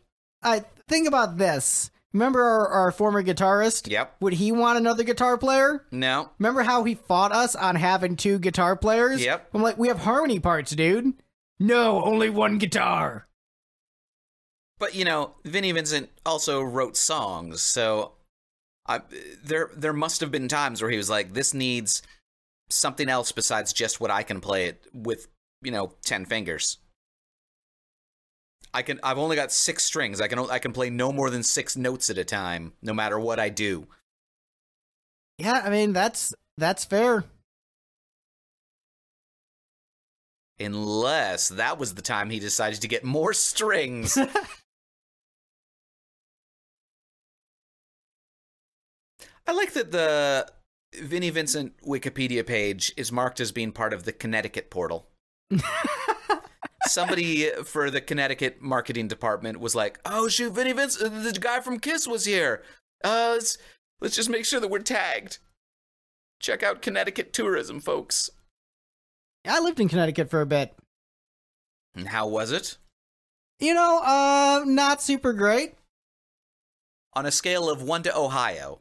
S2: think about this. Remember our former guitarist?
S1: Yep.
S2: Would he want another guitar player?
S1: No.
S2: Remember how he fought us on having two guitar players?
S1: Yep.
S2: I'm like, we have harmony parts, dude. No, only one guitar.
S1: But, Vinnie Vincent also wrote songs, so there must have been times where he was like, this needs something else besides just what I can play it with, 10 fingers. I've only got 6 strings. I can play no more than 6 notes at a time, no matter what I do.
S2: Yeah, I mean that's fair.
S1: Unless that was the time he decided to get more strings. I like that the Vinnie Vincent Wikipedia page is marked as being part of the Connecticut portal. Somebody for the Connecticut marketing department was like, oh, shoot, Vinnie Vincent, the guy from Kiss was here. Let's just make sure that we're tagged. Check out Connecticut tourism, folks.
S2: I lived in Connecticut for a bit.
S1: And how was it?
S2: Not super great.
S1: On a scale of 1 to Ohio.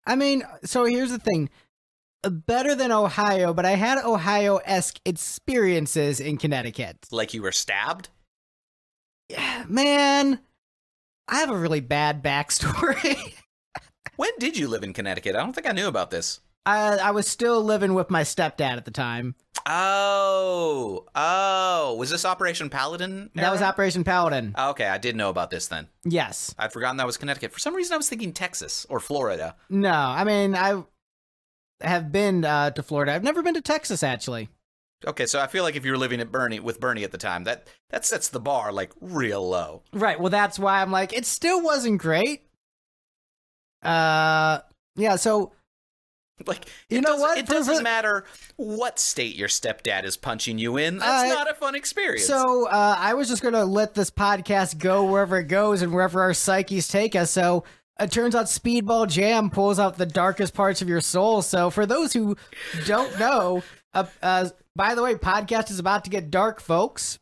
S2: I mean, so here's the thing. Better than Ohio, but I had Ohio-esque experiences in Connecticut.
S1: Like you were stabbed?
S2: Yeah, man, I have a really bad backstory.
S1: When did you live in Connecticut? I don't think I knew about this.
S2: I was still living with my stepdad at the time.
S1: Oh, was this Operation Paladin era?
S2: That was Operation Paladin.
S1: Okay, I did know about this then.
S2: Yes.
S1: I'd forgotten that was Connecticut. For some reason, I was thinking Texas or Florida.
S2: No, I mean, I have been to Florida. I've never been to Texas, actually.
S1: Okay, so I feel like if you were living with Bernie at the time, that sets the bar, like, real low.
S2: Right, well, that's why I'm like, it still wasn't great. Yeah, so...
S1: Like,
S2: you know what?
S1: It doesn't matter what state your stepdad is punching you in. That's not a fun experience.
S2: So I was just going to let this podcast go wherever it goes and wherever our psyches take us. So it turns out Speedball Jamm pulls out the darkest parts of your soul. So for those who don't know, by the way, podcast is about to get dark, folks.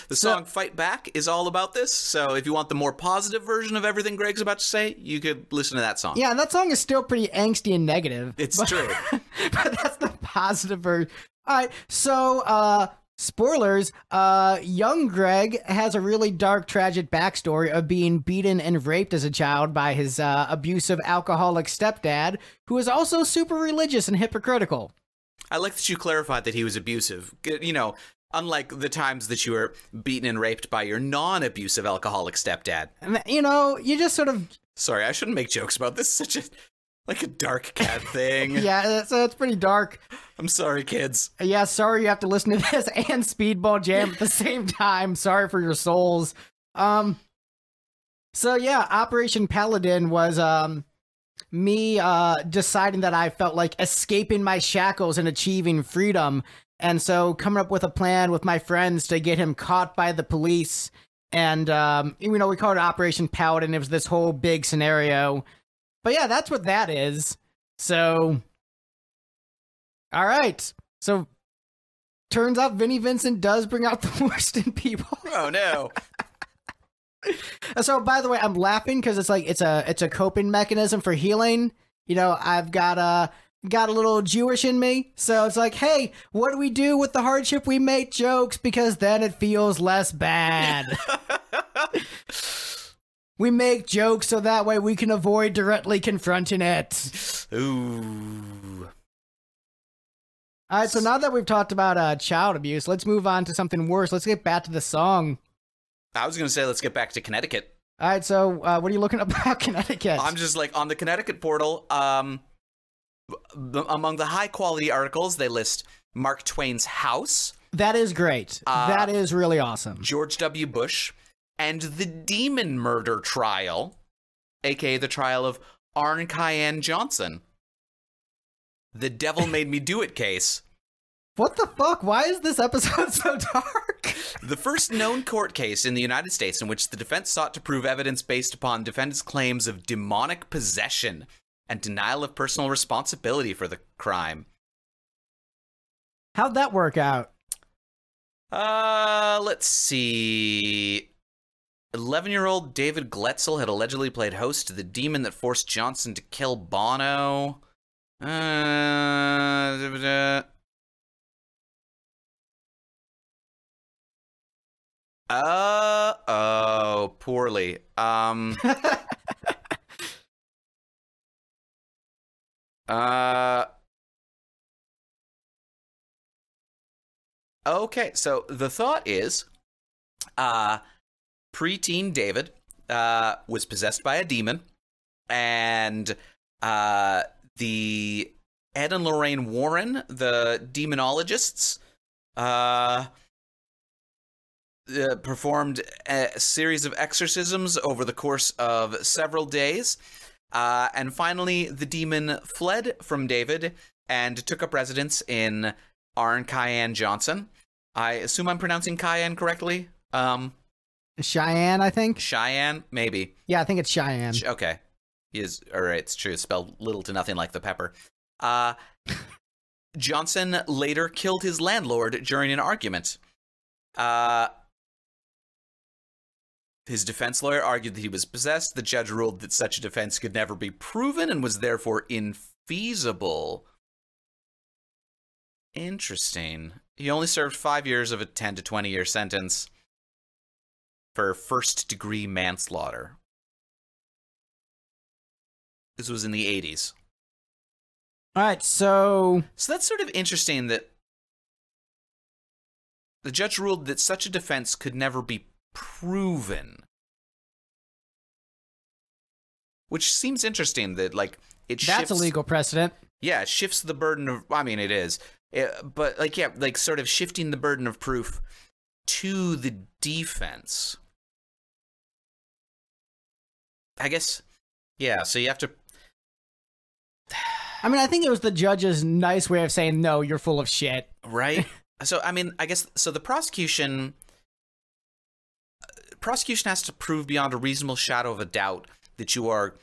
S1: The song Fight Back is all about this, so if you want the more positive version of everything Greg's about to say, you could listen to that song.
S2: Yeah, and that song is still pretty angsty and negative.
S1: It's true.
S2: But that's the positive version. All right, so, spoilers, young Greg has a really dark, tragic backstory of being beaten and raped as a child by his abusive, alcoholic stepdad, who is also super religious and hypocritical.
S1: I like that you clarified that he was abusive. You know, unlike the times that you were beaten and raped by your non-abusive alcoholic stepdad.
S2: And, you know, you just sort of...
S1: Sorry, I shouldn't make jokes about this. Such a dark cat thing.
S2: Yeah, so it's pretty dark.
S1: I'm sorry, kids.
S2: Yeah, sorry you have to listen to this and Speedball Jam at the same time. Sorry for your souls. So yeah, Operation Paladin was me deciding that I felt like escaping my shackles and achieving freedom. And so coming up with a plan with my friends to get him caught by the police. And, you know, we called it Operation Paladin. It was this whole big scenario. But yeah, that's what that is. So, all right. So, turns out Vinnie Vincent does bring out the worst in people.
S1: Oh, no.
S2: So, by the way, I'm laughing because it's like it's a coping mechanism for healing. You know, I've got a little Jewish in me, so it's like, hey, what do we do with the hardship? We make jokes because then it feels less bad. We make jokes so that way we can avoid directly confronting it.
S1: Ooh.
S2: All right, so now that we've talked about child abuse, let's move on to something worse. Let's get back to the song.
S1: I was going to say, let's get back to Connecticut.
S2: All right, so what are you looking up about Connecticut?
S1: I'm just like, on the Connecticut portal, among the high-quality articles, they list Mark Twain's house.
S2: That is great. That is really awesome.
S1: George W. Bush, and the demon murder trial, aka the trial of Arn Cayenne Johnson. The devil made me do it case.
S2: What the fuck? Why is this episode so dark?
S1: The first known court case in the United States in which the defense sought to prove evidence based upon defendants' claims of demonic possession and denial of personal responsibility for the crime.
S2: How'd that work out?
S1: Let's see. 11-year-old David Gletzel had allegedly played host to the demon that forced Johnson to kill Bono. Poorly. Okay, so the thought is, preteen David was possessed by a demon, and the Ed and Lorraine Warren, the demonologists, performed a series of exorcisms over the course of several days, and finally the demon fled from David and took up residence in Arn Cayenne Johnson. I assume I'm pronouncing Cayenne correctly.
S2: Cheyenne, I think.
S1: Cheyenne, maybe.
S2: Yeah, I think it's Cheyenne.
S1: Okay. He is, all right, it's true. It's spelled little to nothing like the pepper. Johnson later killed his landlord during an argument. His defense lawyer argued that he was possessed. The judge ruled that such a defense could never be proven and was therefore infeasible. Interesting. He only served 5 years of a 10 to 20-year sentence for first-degree manslaughter. This was in the 80s.
S2: All right, so
S1: that's sort of interesting that the judge ruled that such a defense could never be proven. Which seems interesting that, like, it shifts...
S2: That's a legal precedent.
S1: Yeah, it shifts the burden of... I mean, it is. But, like, yeah, like, sort of shifting the burden of proof to the defense. I guess, yeah, so you have to...
S2: I mean, I think it was the judge's nice way of saying, no, you're full of shit.
S1: Right? So, I mean, I guess, so the prosecution has to prove beyond a reasonable shadow of a doubt that you are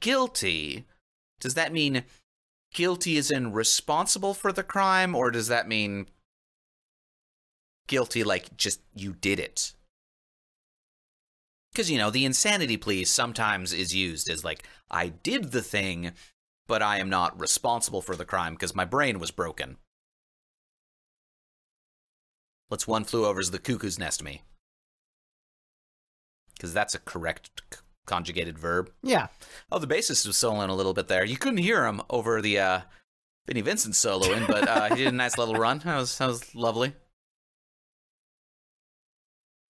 S1: guilty. Does that mean guilty as in responsible for the crime, or does that mean guilty, like, just you did it. Because, you know, the insanity plea sometimes is used as, like, I did the thing, but I am not responsible for the crime because my brain was broken. Let's one flew over the cuckoo's nest me. Because that's a correct conjugated verb.
S2: Yeah.
S1: Oh, the bassist was soloing a little bit there. You couldn't hear him over the Vinnie Vincent soloing, but he did a nice little run. That was lovely.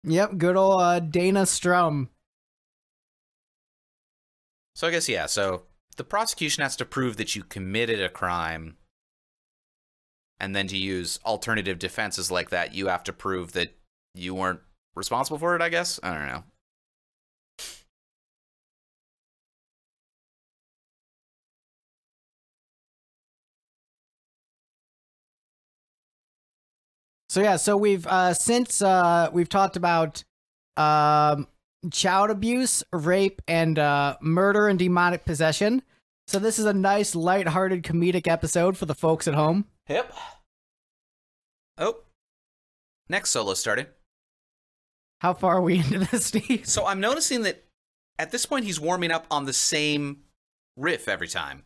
S2: Yep, good old Dana Strum.
S1: So I guess, yeah, so the prosecution has to prove that you committed a crime, and then to use alternative defenses like that, you have to prove that you weren't responsible for it, I guess? I don't know.
S2: So yeah, so we've since we've talked about child abuse, rape, and murder and demonic possession. So this is a nice, lighthearted, comedic episode for the folks at home.
S1: Yep. Oh. Next solo started.
S2: How far are we into this, Steve?
S1: So I'm noticing that at this point he's warming up on the same riff every time.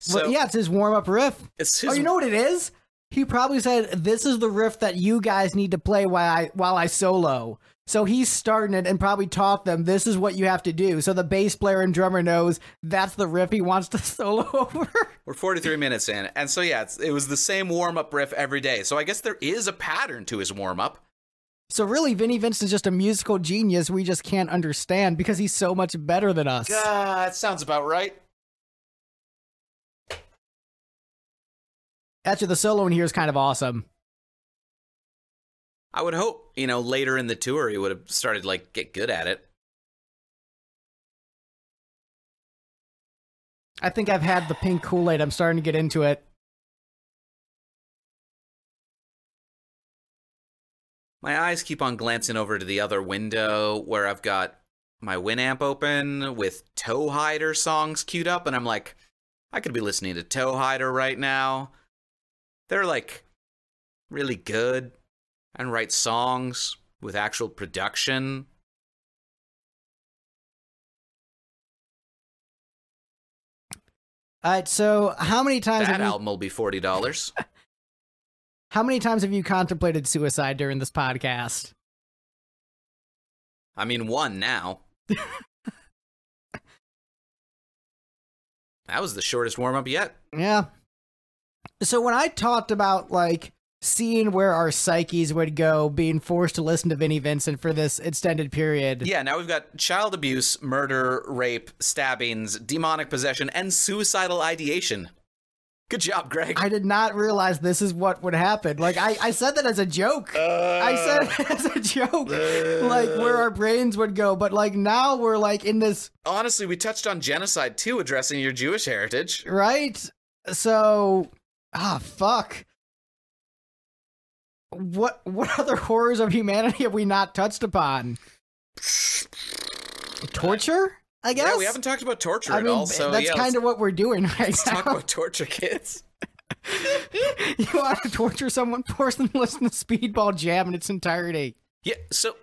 S1: So
S2: Well, yeah, it's his warm-up riff.
S1: it's his,
S2: Oh, you know what it is? He probably said, "This is the riff that you guys need to play while I solo." So he's starting it and probably taught them, "This is what you have to do." So the bass player and drummer knows that's the riff he wants to solo over.
S1: We're 43 minutes in, and so yeah, it was the same warm-up riff every day. So I guess there is a pattern to his warm-up.
S2: So really, Vinnie Vincent's just a musical genius we just can't understand because he's so much better than us.
S1: That sounds about right.
S2: Actually, the solo in here is kind of awesome.
S1: I would hope, you know, later in the tour he would have started, like, get good at it.
S2: I think I've had the pink Kool-Aid. I'm starting to get into it.
S1: My eyes keep on glancing over to the other window where I've got my Winamp open with Toe Hider songs queued up, and I'm like, I could be listening to Toe Hider right now. They're, like, really good and write songs with actual production.
S2: All right, so how many times
S1: That album will be $40.
S2: how many times have you contemplated suicide during this podcast?
S1: I mean, one now. That was the shortest warm-up yet.
S2: Yeah. So when I talked about, like, seeing where our psyches would go being forced to listen to Vinnie Vincent for this extended period.
S1: Yeah, now we've got child abuse, murder, rape, stabbings, demonic possession, and suicidal ideation. Good job, Greg.
S2: I did not realize this is what would happen. Like, I said that as a joke. I said it as a joke. Like, where our brains would go. But, like, now we're, like, in this...
S1: Honestly, we touched on genocide, too, addressing your Jewish heritage.
S2: Right? So... fuck. What other horrors of humanity have we not touched upon? Torture, I guess?
S1: Yeah, we haven't talked about torture at all, so
S2: that's
S1: yeah,
S2: kind of what we're doing right
S1: let's
S2: now.
S1: talk about torture, kids.
S2: You want to torture someone, force them to listen to Speedball Jamm in its entirety.
S1: Yeah, so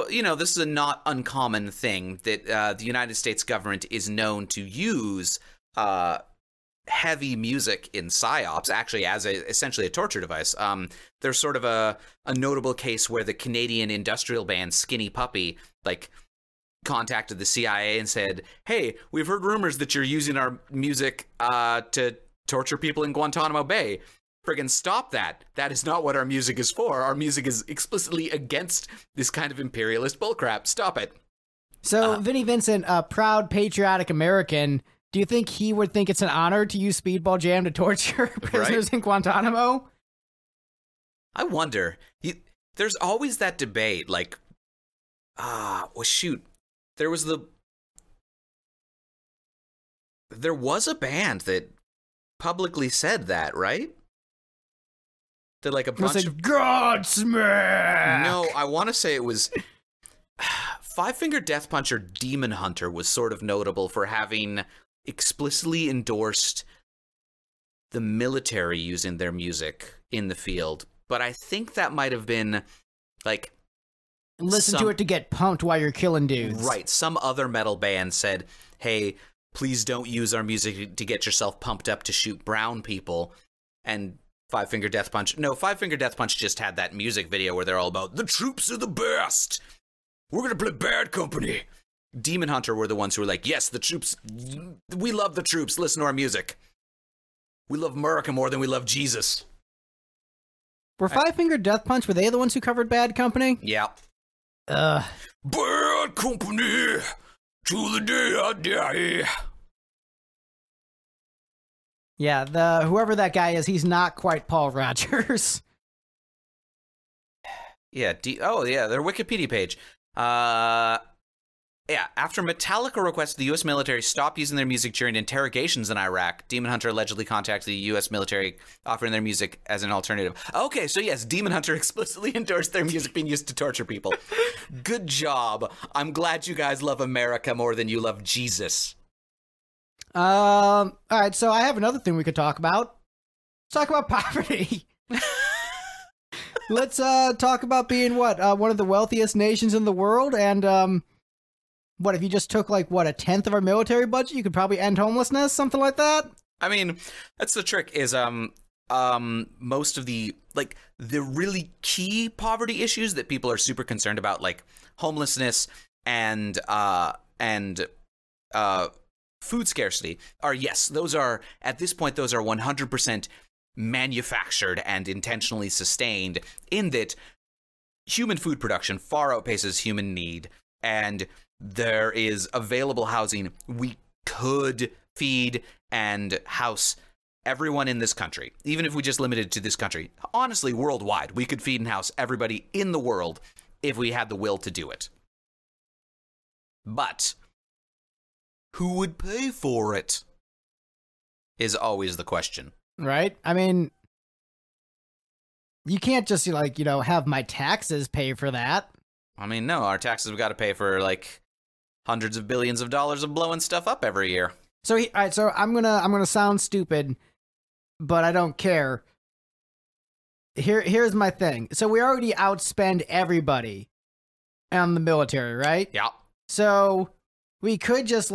S1: you know, this is a not uncommon thing that the United States government is known to use heavy music in psyops, actually as essentially a torture device. There's sort of a notable case where the Canadian industrial band Skinny Puppy, like, contacted the CIA and said, "Hey, we've heard rumors that you're using our music to torture people in Guantanamo Bay. Friggin' stop that. That is not what our music is for. Our music is explicitly against this kind of imperialist bullcrap. Stop it."
S2: So, Vinnie Vincent, a proud, patriotic American, do you think he would think it's an honor to use Speedball Jamm to torture prisoners in Guantanamo?
S1: I wonder. There's always that debate, like, well, shoot. There was a band that publicly said that, right? That, like, a bunch of
S2: Godsmack!
S1: No, I want to say it was Five Finger Death Punch or Demon Hunter was sort of notable for having explicitly endorsed the military using their music in the field, but I think that might have been like
S2: Listen to it to get pumped while you're killing dudes.
S1: Right. Some other metal band said, hey, please don't use our music to get yourself pumped up to shoot brown people. And Five Finger Death Punch. No, Five Finger Death Punch just had that music video where they're all about, the troops are the best. We're going to play Bad Company. Demon Hunter were the ones who were like, yes, the troops, we love the troops. Listen to our music. We love America more than we love Jesus.
S2: Were Five Finger Death Punch, were they the ones who covered Bad Company?
S1: Yeah.
S4: Bad Company, to the day I die.
S2: Yeah, whoever that guy is, he's not quite Paul Rogers.
S1: Yeah, their Wikipedia page. Yeah, after Metallica requested the U.S. military stop using their music during interrogations in Iraq, Demon Hunter allegedly contacted the U.S. military offering their music as an alternative. Okay, so yes, Demon Hunter explicitly endorsed their music being used to torture people. Good job. I'm glad you guys love America more than you love Jesus.
S2: All right, so I have another thing we could talk about. Let's talk about poverty. Let's talk about being one of the wealthiest nations in the world, and what if you just took like a tenth of our military budget? You could probably end homelessness, something like that.
S1: I mean, that's the trick. Is most of the really key poverty issues that people are super concerned about, like homelessness and food scarcity, are those are at this point 100% manufactured and intentionally sustained. In that, human food production far outpaces human need, and there is available housing. We could feed and house everyone in this country, even if we just limited to this country. Honestly, worldwide, we could feed and house everybody in the world if we had the will to do it. But who would pay for it is always the question.
S2: Right? I mean, you can't just have my taxes pay for that.
S1: I mean, no, our taxes have got to pay for hundreds of billions of dollars of blowing stuff up every year.
S2: So, all right, so I'm gonna sound stupid, but I don't care. Here's my thing. So we already outspend everybody on the military, right?
S1: Yeah.
S2: So we could just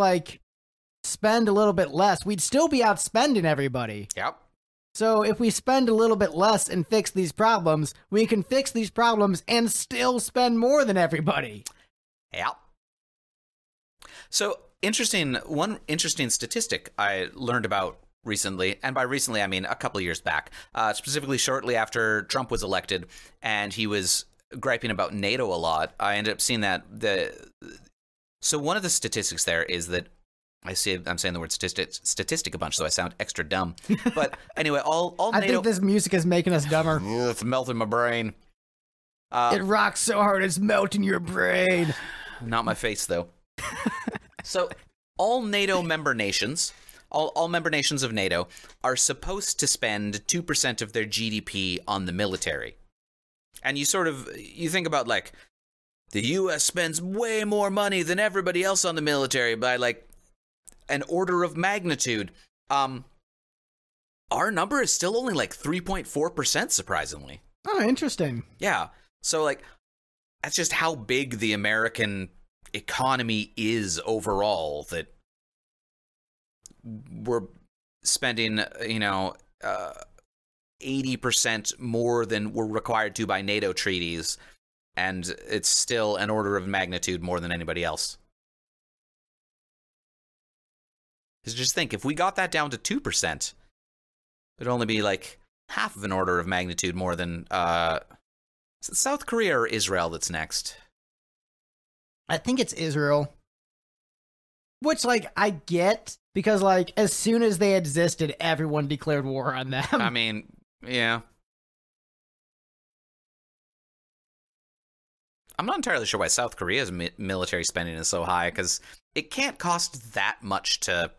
S2: spend a little bit less. We'd still be outspending everybody.
S1: Yep.
S2: So if we spend a little bit less and fix these problems, we can fix these problems and still spend more than everybody.
S1: Yep. So one interesting statistic I learned about recently, and by recently I mean a couple of years back, specifically shortly after Trump was elected, and he was griping about NATO a lot. I ended up seeing that so one of the statistics there is that I'm saying the word statistic a bunch, so I sound extra dumb. But anyway, all
S2: I
S1: NATO.
S2: think this music is making us dumber.
S1: It's melting my brain.
S2: It rocks so hard it's melting your brain.
S1: Not my face, though. So all NATO member nations, all member nations of NATO, are supposed to spend 2% of their GDP on the military. And you think about the U.S. spends way more money than everybody else on the military by an order of magnitude. Our number is still only 3.4%, surprisingly.
S2: Oh, interesting.
S1: Yeah. So that's just how big the American economy is overall, that we're spending, 80% more than we're required to by NATO treaties, and it's still an order of magnitude more than anybody else. Because just think, if we got that down to 2%, it'd only be half of an order of magnitude more than is it South Korea or Israel that's next?
S2: I think it's Israel. Which, I get, because, as soon as they existed, everyone declared war on them.
S1: I mean, yeah. I'm not entirely sure why South Korea's military spending is so high, because it can't cost that much to,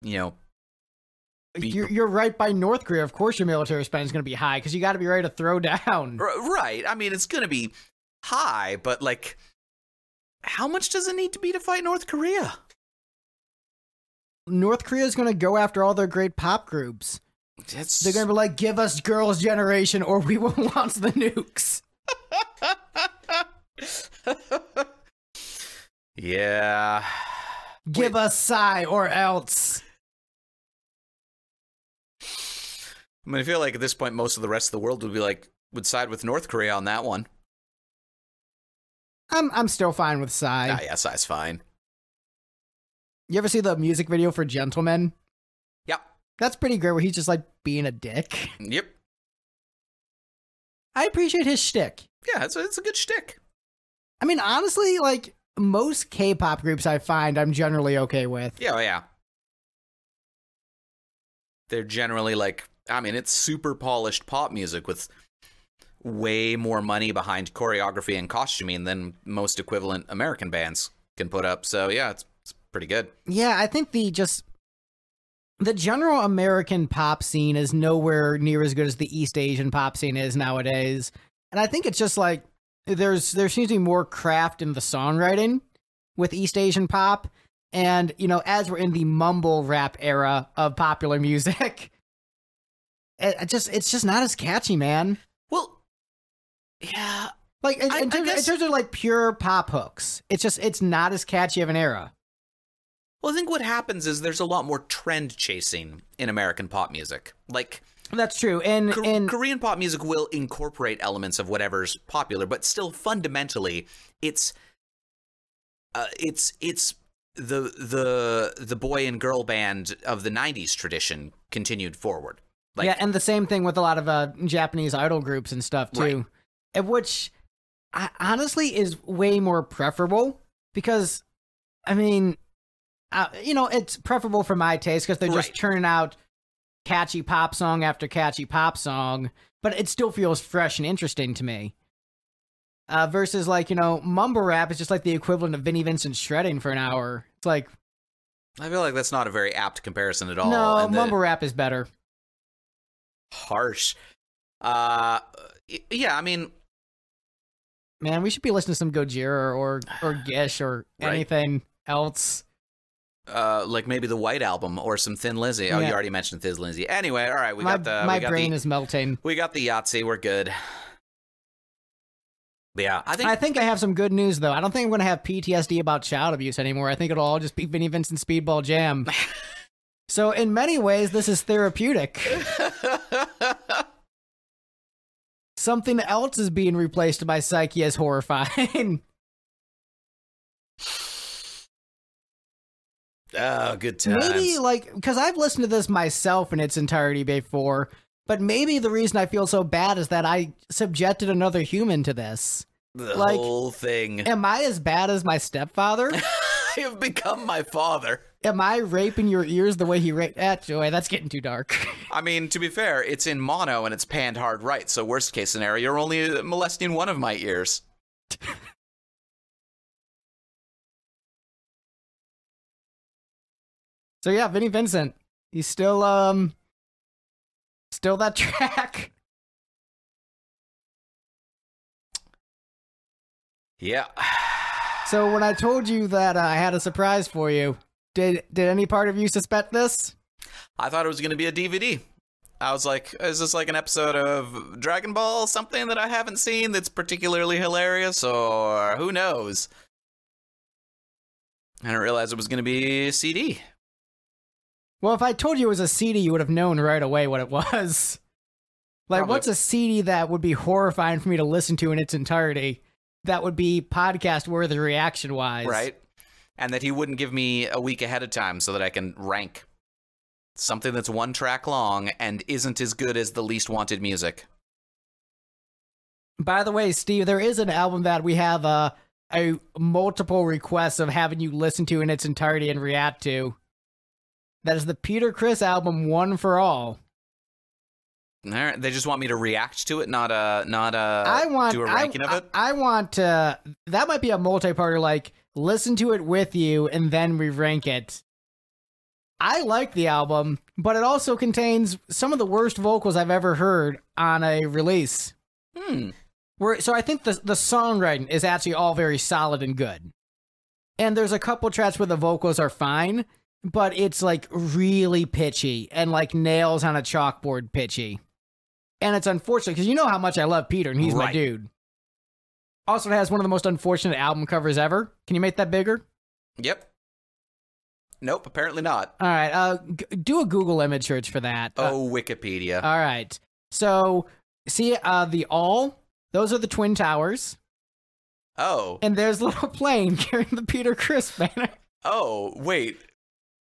S2: You're right by North Korea. Of course your military spending is going to be high, because you got to be ready to throw down.
S1: Right. I mean, it's going to be high, but, how much does it need to be to fight North Korea?
S2: North Korea is going to go after all their great pop groups. They're gonna be like, give us Girls' Generation or we will launch the nukes.
S1: Yeah.
S2: Give us Psy or else.
S1: I mean, I feel like at this point, most of the rest of the world would side with North Korea on that one.
S2: I'm still fine with Psy.
S1: Yeah, Psy's fine.
S2: You ever see the music video for Gentleman?
S1: Yep.
S2: That's pretty great, where he's just like being a dick.
S1: Yep.
S2: I appreciate his shtick.
S1: Yeah, it's a good shtick.
S2: I mean, honestly, like, most K-pop groups I find I'm generally okay with.
S1: Yeah. They're generally it's super polished pop music with way more money behind choreography and costuming than most equivalent American bands can put up. So yeah, it's pretty good.
S2: Yeah, I think the general American pop scene is nowhere near as good as the East Asian pop scene is nowadays. And I think it's just like there seems to be more craft in the songwriting with East Asian pop. And, as we're in the mumble rap era of popular music, it's just not as catchy, man.
S1: Well, yeah.
S2: Like, in terms of like pure pop hooks, it's not as catchy of an era.
S1: Well, I think what happens is there's a lot more trend chasing in American pop music. Like,
S2: that's true. And
S1: Korean pop music will incorporate elements of whatever's popular, but still fundamentally, it's the boy and girl band of the 90s tradition continued forward. Like,
S2: yeah, and the same thing with a lot of Japanese idol groups and stuff too,
S1: right.
S2: Which honestly is way more preferable because, I mean, it's preferable for my taste because they're just churning out catchy pop song after catchy pop song, but it still feels fresh and interesting to me. Versus mumble rap is just like the equivalent of Vinnie Vincent shredding for an hour. It's like,
S1: I feel like that's not a very apt comparison at all.
S2: No, mumble rap is better.
S1: Harsh. Yeah, I mean,
S2: man, we should be listening to some Gojira or Gish or anything else.
S1: Like maybe the White Album or some Thin Lizzy. Oh, you already mentioned Thin Lizzy. Anyway, all right,
S2: my brain is melting.
S1: We got the Yahtzee. We're good. But yeah,
S2: I think I have some good news though. I don't think I'm going to have PTSD about child abuse anymore. I think it'll all just be Vinnie Vincent Speedball Jam. So in many ways, this is therapeutic. Something else is being replaced by Psyche as horrifying.
S1: Oh, good times.
S2: Maybe, because I've listened to this myself in its entirety before, but maybe the reason I feel so bad is that I subjected another human to this.
S1: The whole thing.
S2: Am I as bad as my stepfather?
S1: I have become my father.
S2: Am I raping your ears the way he raped? Joy, that's getting too dark.
S1: I mean, to be fair, it's in mono and it's panned hard right, so worst case scenario, you're only molesting one of my ears.
S2: So yeah, Vinnie Vincent, he's still that track.
S1: Yeah.
S2: So when I told you that I had a surprise for you, did any part of you suspect this?
S1: I thought it was going to be a DVD. I was like, is this like an episode of Dragon Ball, something that I haven't seen that's particularly hilarious, or who knows? I didn't realize it was going to be a CD.
S2: Well, if I told you it was a CD, you would have known right away what it was. Like,
S1: Probably.
S2: What's a CD that would be horrifying for me to listen to in its entirety? That would be podcast-worthy reaction-wise.
S1: Right. And that he wouldn't give me a week ahead of time so that I can rank something that's one track long and isn't as good as the least wanted music.
S2: By the way, Steve, there is an album that we have a multiple requests of having you listen to in its entirety and react to. That is the Peter Criss album, One for All.
S1: All right, they just want me to react to it, not do a ranking of it.
S2: I want that might be a multi-parter, like listen to it with you and then we rank it. I like the album, but it also contains some of the worst vocals I've ever heard on a release. So I think the songwriting is actually all very solid and good. And there's a couple tracks where the vocals are fine, but it's like really pitchy and like nails on a chalkboard pitchy. And it's unfortunate because you know how much I love Peter and he's my dude. Also, it has one of the most unfortunate album covers ever. Can you make that bigger?
S1: Yep. Nope, apparently not.
S2: All right, do a Google image search for that.
S1: Wikipedia.
S2: All right. So, see the all? Those are the Twin Towers.
S1: Oh.
S2: And there's a little plane carrying the Peter Criss banner.
S1: Oh, wait.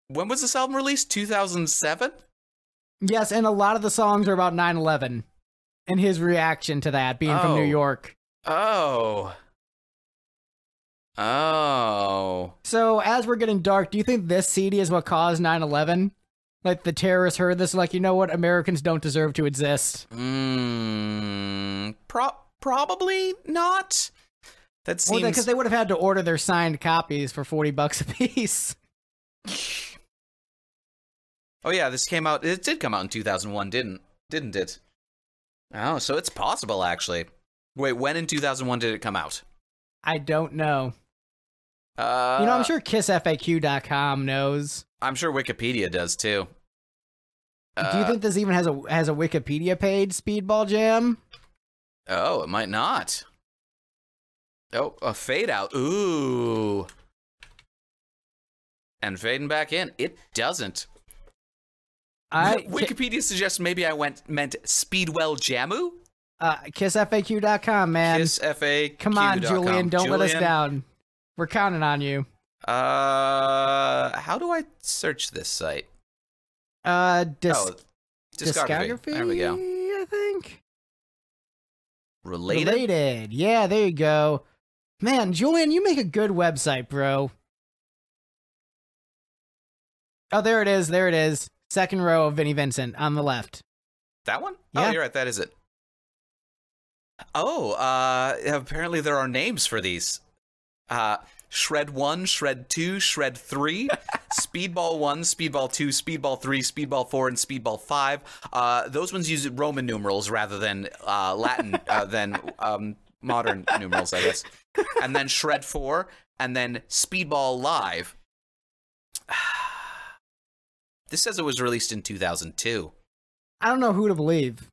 S1: When was this album released? 2007?
S2: Yes, and a lot of the songs are about 9/11 and his reaction to that, being from New York.
S1: Oh.
S2: So, as we're getting dark, do you think this CD is what caused 9/11? Like, the terrorists heard this, like, you know what? Americans don't deserve to exist.
S1: Probably not. That seems...
S2: Well, because they would have had to order their signed copies for $40 a piece.
S1: Oh, yeah, this came out... It did come out in 2001, didn't it? Oh, so it's possible, actually. Wait, when in 2001 did it come out?
S2: I don't know. I'm sure KissFAQ.com knows.
S1: I'm sure Wikipedia does, too.
S2: Do you think this even has a Wikipedia page, Speedball Jamm?
S1: Oh, it might not. Oh, a fade out. Ooh. And fading back in. It doesn't. Wikipedia suggests maybe I meant Speedwell Jammu?
S2: KissFAQ.com, man.
S1: KissFAQ.com.
S2: Come on, Julian, don't let us down. We're counting on you.
S1: How do I search this site?
S2: Discography.
S1: There we go.
S2: I think.
S1: Related?
S2: Yeah, there you go. Man, Julian, you make a good website, bro. Oh, there it is. Second row of Vinnie Vincent on the left.
S1: That one?
S2: Yeah.
S1: Oh, you're right, that is it. Oh, apparently there are names for these. Shred 1, Shred 2, Shred 3, Speedball 1, Speedball 2, Speedball 3, Speedball 4, and Speedball 5. Those ones use Roman numerals rather than Latin, than modern numerals, I guess. And then Shred 4, and then Speedball Live. This says it was released in 2002.
S2: I don't know who to believe.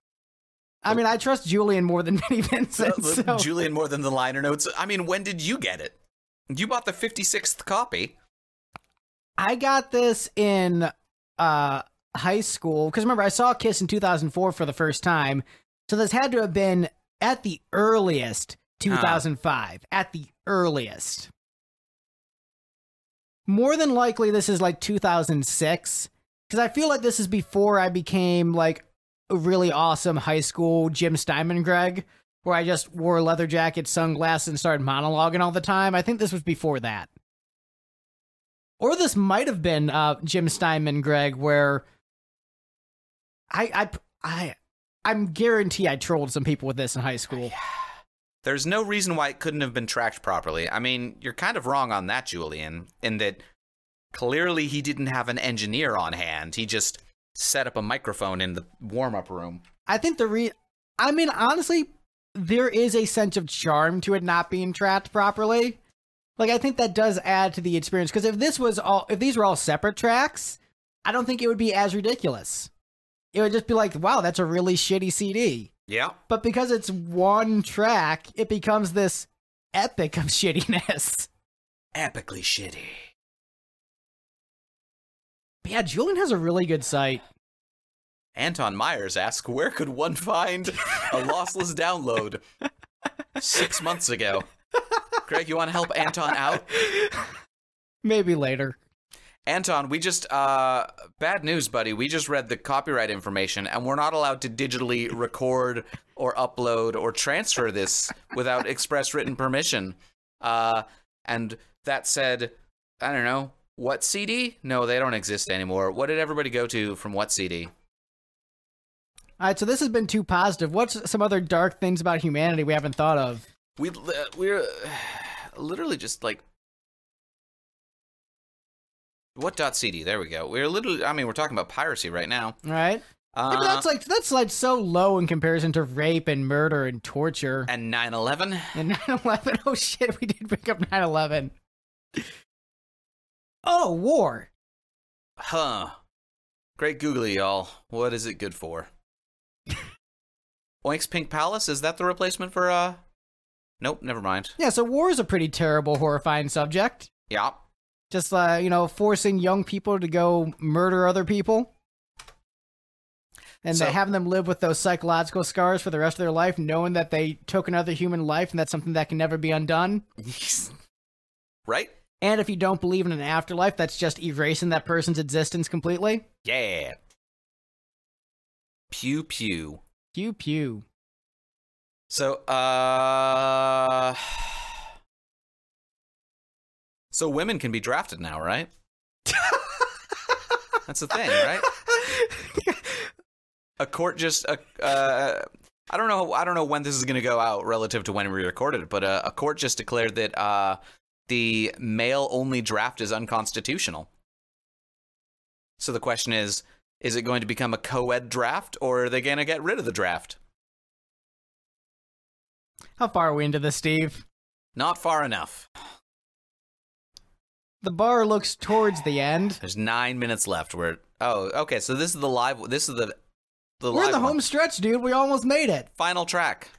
S2: I mean, I trust Julian more than Vinnie Vincent. So.
S1: Julian more than the liner notes. I mean, when did you get it? You bought the 56th copy.
S2: I got this in high school. Because remember, I saw Kiss in 2004 for the first time. So this had to have been, at the earliest, 2005. At the earliest. More than likely, this is like 2006. Because I feel like this is before I became like a really awesome high school Jim Steinman Greg, where I just wore a leather jacket, sunglasses, and started monologuing all the time. I think this was before that. Or this might have been Jim Steinman Greg, where I'm guarantee I trolled some people with this in high school.
S1: There's no reason why it couldn't have been tracked properly. I mean, you're kind of wrong on that, Julian, in that clearly he didn't have an engineer on hand. He just set up a microphone in the warm-up room.
S2: I think I mean, honestly, there is a sense of charm to it not being tracked properly. Like, I think that does add to the experience, because if these were all separate tracks, I don't think it would be as ridiculous. It would just be like, wow, that's a really shitty CD.
S1: Yeah.
S2: But because it's one track, it becomes this epic of shittiness.
S1: Epically shitty.
S2: But yeah, Julian has a really good site.
S1: Anton Myers asks, where could one find a lossless download 6 months ago? Greg, you want to help Anton out?
S2: Maybe later.
S1: Anton, we just, bad news, buddy. We just read the copyright information, and we're not allowed to digitally record or upload or transfer this without express written permission. And that said, I don't know, what CD? No, they don't exist anymore. What did everybody go to from what CD?
S2: All right, so this has been too positive. What's some other dark things about humanity we haven't thought of?
S1: We're literally just like... What .cd? There we go. We're literally... I mean, we're talking about piracy right now.
S2: Right. Yeah, but that's like so low in comparison to rape and murder and torture.
S1: And 9/11?
S2: And 9/11. Oh, shit, we did bring up 9/11. Oh, war.
S1: Huh. Great googly, y'all. What is it good for? Oink's Pink Palace? Is that the replacement for, Nope, never mind.
S2: Yeah, so war is a pretty terrible, horrifying subject.
S1: Yeah.
S2: Just, forcing young people to go murder other people. And having them live with those psychological scars for the rest of their life, knowing that they took another human life and that's something that can never be undone.
S1: Right?
S2: And if you don't believe in an afterlife, that's just erasing that person's existence completely.
S1: Yeah. Pew pew.
S2: Pew pew.
S1: So, so women can be drafted now, right? That's the thing, right? A court just, I don't know when this is going to go out relative to when we recorded it, but a court just declared that the male-only draft is unconstitutional. So the question is it going to become a co-ed draft, or are they going to get rid of the draft?
S2: How far are we into this, Steve?
S1: Not far enough.
S2: The bar looks towards the end.
S1: There's 9 minutes left. Okay, so this is the live, this is the
S2: We're in the home stretch, dude. We almost made it.
S1: Final track.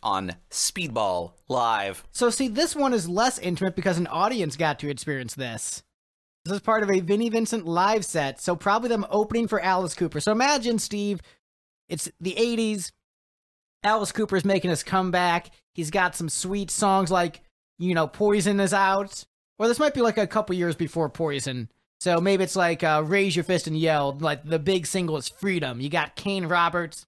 S1: On Speedball Live.
S2: So see, this one is less intimate because an audience got to experience this. This is part of a Vinnie Vincent live set, so probably them opening for Alice Cooper. So imagine, Steve, it's the 80s. Alice Cooper's making his comeback. He's got some sweet songs like, Poison is out. Or this might be like a couple years before Poison. So maybe it's like Raise Your Fist and Yell. Like the big single is Freedom. You got Kane Roberts.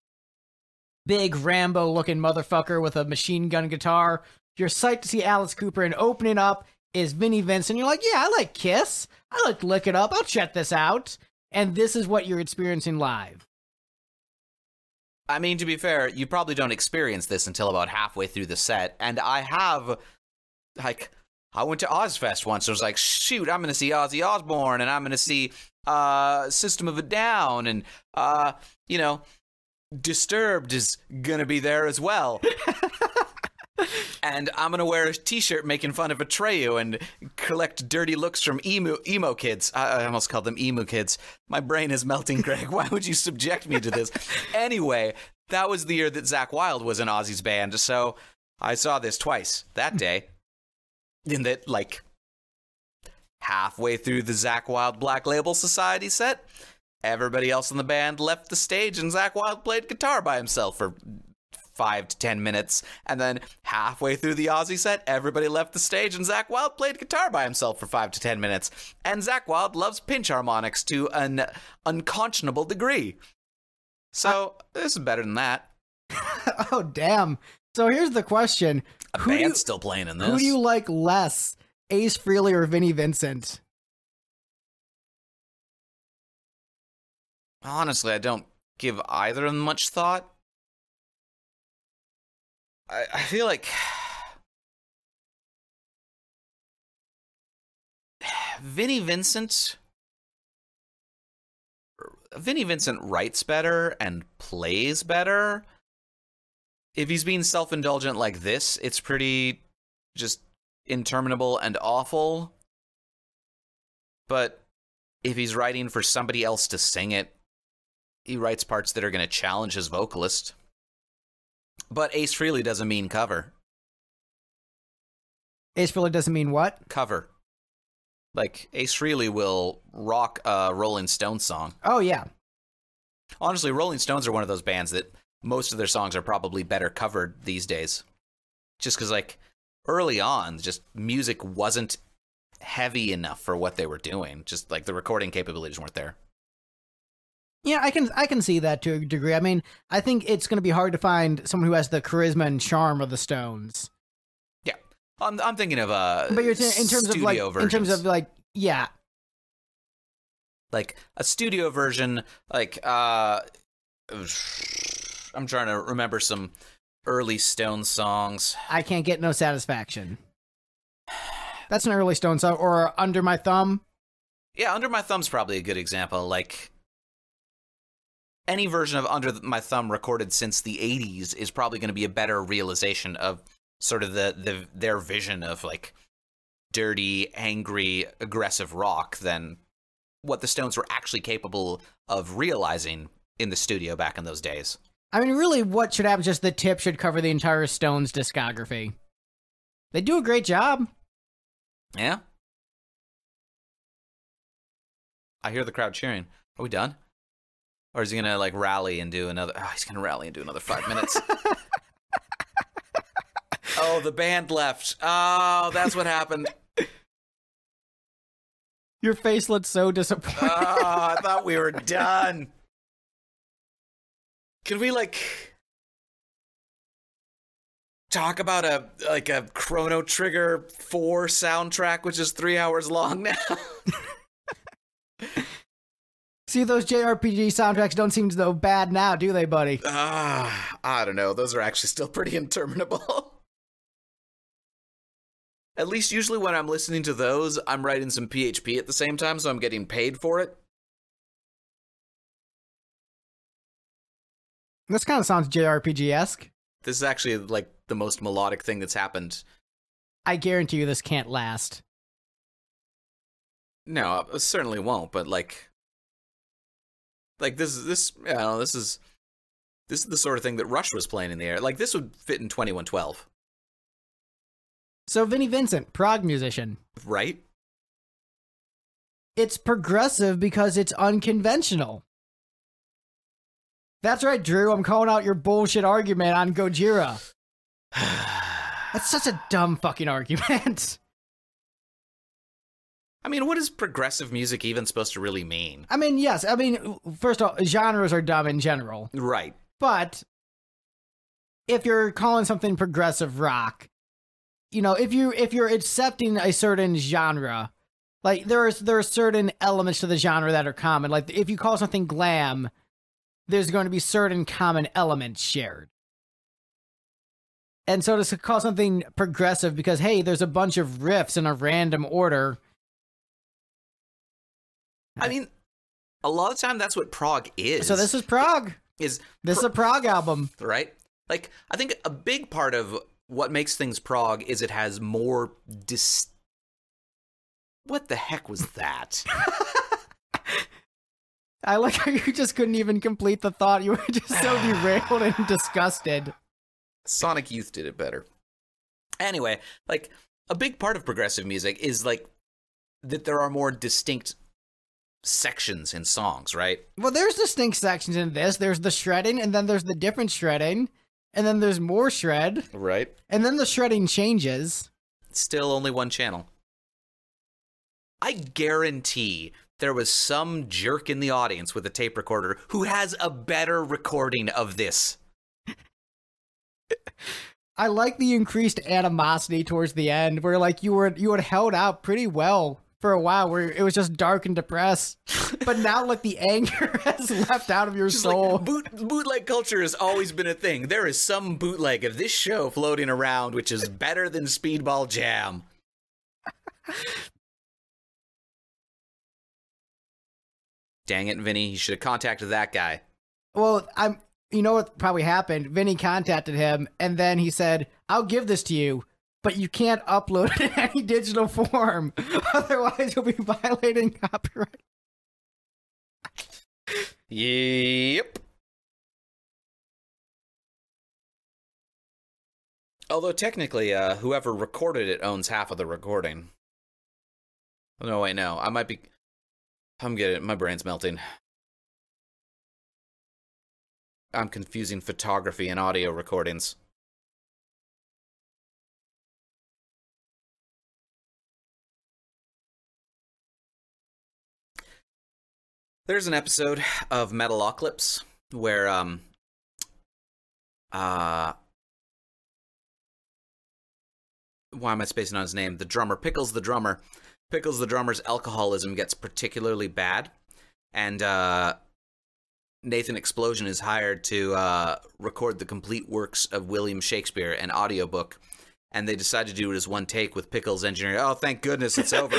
S2: Big Rambo-looking motherfucker with a machine gun guitar. You're psyched to see Alice Cooper, and opening up is Vinnie Vincent. You're like, yeah, I like Kiss. I like Lick It Up. I'll check this out. And this is what you're experiencing live.
S1: I mean, to be fair, you probably don't experience this until about halfway through the set. And I have, I went to Ozfest once. I was like, shoot, I'm going to see Ozzy Osbourne, and I'm going to see System of a Down, and, Disturbed is gonna be there as well. And I'm gonna wear a t-shirt making fun of Atreyu and collect dirty looks from emo kids. I almost called them emu kids. My brain is melting, Greg. Why would you subject me to this? Anyway, that was the year that Zakk Wylde was in Ozzy's band, so I saw this twice that day. In that, halfway through the Zakk Wylde Black Label Society set, everybody else in the band left the stage, and Zakk Wylde played guitar by himself for 5 to 10 minutes. And then halfway through the Ozzy set, everybody left the stage, and Zakk Wylde played guitar by himself for 5 to 10 minutes. And Zakk Wylde loves pinch harmonics to an unconscionable degree. So this is better than that.
S2: Oh, damn. So here's the question.
S1: A band's still playing in this.
S2: Who do you like less, Ace Frehley or Vinnie Vincent?
S1: Honestly, I don't give either of them much thought. I feel like Vinnie Vincent writes better and plays better. If he's being self-indulgent like this, it's pretty just interminable and awful. But if he's writing for somebody else to sing it, he writes parts that are going to challenge his vocalist. But Ace Frehley doesn't mean cover.
S2: Ace Frehley doesn't mean what?
S1: Cover. Like, Ace Frehley will rock a Rolling Stones song.
S2: Oh, yeah.
S1: Honestly, Rolling Stones are one of those bands that most of their songs are probably better covered these days. Just because, early on, just music wasn't heavy enough for what they were doing. Just, the recording capabilities weren't there.
S2: Yeah, I can see that to a degree. I mean, I think it's going to be hard to find someone who has the charisma and charm of the Stones.
S1: Yeah, I'm thinking of
S2: but you're in terms of yeah,
S1: a studio version. I'm trying to remember some early Stones songs.
S2: I Can't Get No Satisfaction. That's an early Stones song, or Under My Thumb.
S1: Yeah, Under My Thumb's probably a good example. Any version of Under My Thumb recorded since the 80s is probably going to be a better realization of sort of their vision of dirty, angry, aggressive rock than what the Stones were actually capable of realizing in the studio back in those days.
S2: I mean, really, what should happen is just the tip should cover the entire Stones discography. They do a great job.
S1: Yeah. I hear the crowd cheering. Are we done? Or is he gonna like rally and do another? Oh, he's gonna rally and do another 5 minutes. Oh, the band left. Oh, that's what happened.
S2: Your face looks so disappointed.
S1: Oh, I thought we were done. Can we like talk about a Chrono Trigger 4 soundtrack, which is 3 hours long now?
S2: See, those JRPG soundtracks don't seem so bad now, do they, buddy?
S1: I don't know. Those are actually still pretty interminable. At least usually when I'm listening to those, I'm writing some PHP at the same time, so I'm getting paid for it.
S2: This kind of sounds JRPG-esque.
S1: This is actually like the most melodic thing that's happened.
S2: I guarantee you this can't last.
S1: No, it certainly won't, but like this is the sort of thing that Rush was playing in the air. Like this would fit in 2112.
S2: So Vinnie Vincent, prog musician.
S1: Right?
S2: It's progressive because it's unconventional. That's right, Drew. I'm calling out your bullshit argument on Gojira. That's such a dumb fucking argument.
S1: I mean, what is progressive music even supposed to really mean?
S2: I mean, yes. I mean, first of all, genres are dumb in general.
S1: Right.
S2: But if you're calling something progressive rock, you know, if you're accepting a certain genre, like there are certain elements to the genre that are common. Like if you call something glam, there's going to be certain common elements shared. And so to call something progressive because, hey, there's a bunch of riffs in a random order.
S1: I mean, a lot of time that's what prog is.
S2: So this is prog. This is a prog album.
S1: Right? Like, I think a big part of what makes things prog is it has more What the heck was that?
S2: I like how you just couldn't even complete the thought. You were just so derailed and disgusted.
S1: Sonic Youth did it better. Anyway, like, a big part of progressive music is, like, that there are more distinct sections in songs, right?
S2: Well, there's distinct sections in this. There's the shredding, and then there's the different shredding, and then there's more shred.
S1: Right.
S2: And then the shredding changes.
S1: Still only one channel. I guarantee there was some jerk in the audience with a tape recorder who has a better recording of this.
S2: I like the increased animosity towards the end, where like you had held out pretty well for a while, where it was just dark and depressed, but now like the anger has left out of your soul.
S1: Like, bootleg culture has always been a thing. There is some bootleg of this show floating around, which is better than Speedball Jam. Dang it, Vinny! You should have contacted that guy.
S2: Well, you know what probably happened? Vinny contacted him, and then he said, "I'll give this to you, but you can't upload it in any digital form. Otherwise, you'll be violating copyright."
S1: Yep. Although technically, whoever recorded it owns half of the recording. No, wait, no. I'm getting it. My brain's melting. I'm confusing photography and audio recordings. There's an episode of Metalocalypse where why am I spacing on his name? The drummer, Pickles the drummer's alcoholism gets particularly bad, and Nathan Explosion is hired to record the complete works of William Shakespeare, an audiobook, and they decide to do it as one take with Pickles engineering. Oh, thank goodness it's over.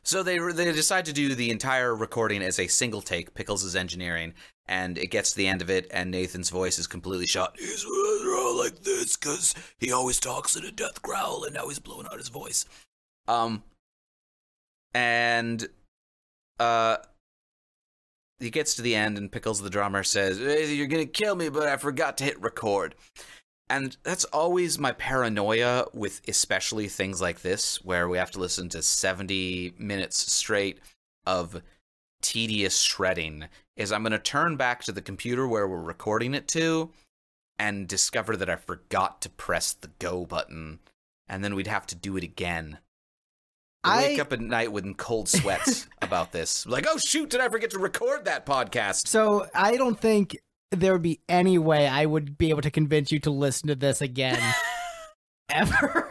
S1: So they decide to do the entire recording as a single take. Pickles is engineering, and it gets to the end of it, and Nathan's voice is completely shot. He's all like this because he always talks in a death growl, and now he's blowing out his voice. And he gets to the end, and Pickles, the drummer, says, "Hey, you're gonna kill me, but I forgot to hit record." And that's always my paranoia with especially things like this, where we have to listen to 70 minutes straight of tedious shredding, is I'm going to turn back to the computer where we're recording it to and discover that I forgot to press the go button, and then we'd have to do it again. I wake up at night with cold sweats about this. Like, oh shoot, did I forget to record that podcast?
S2: So I don't think there would be any way I would be able to convince you to listen to this again. Ever.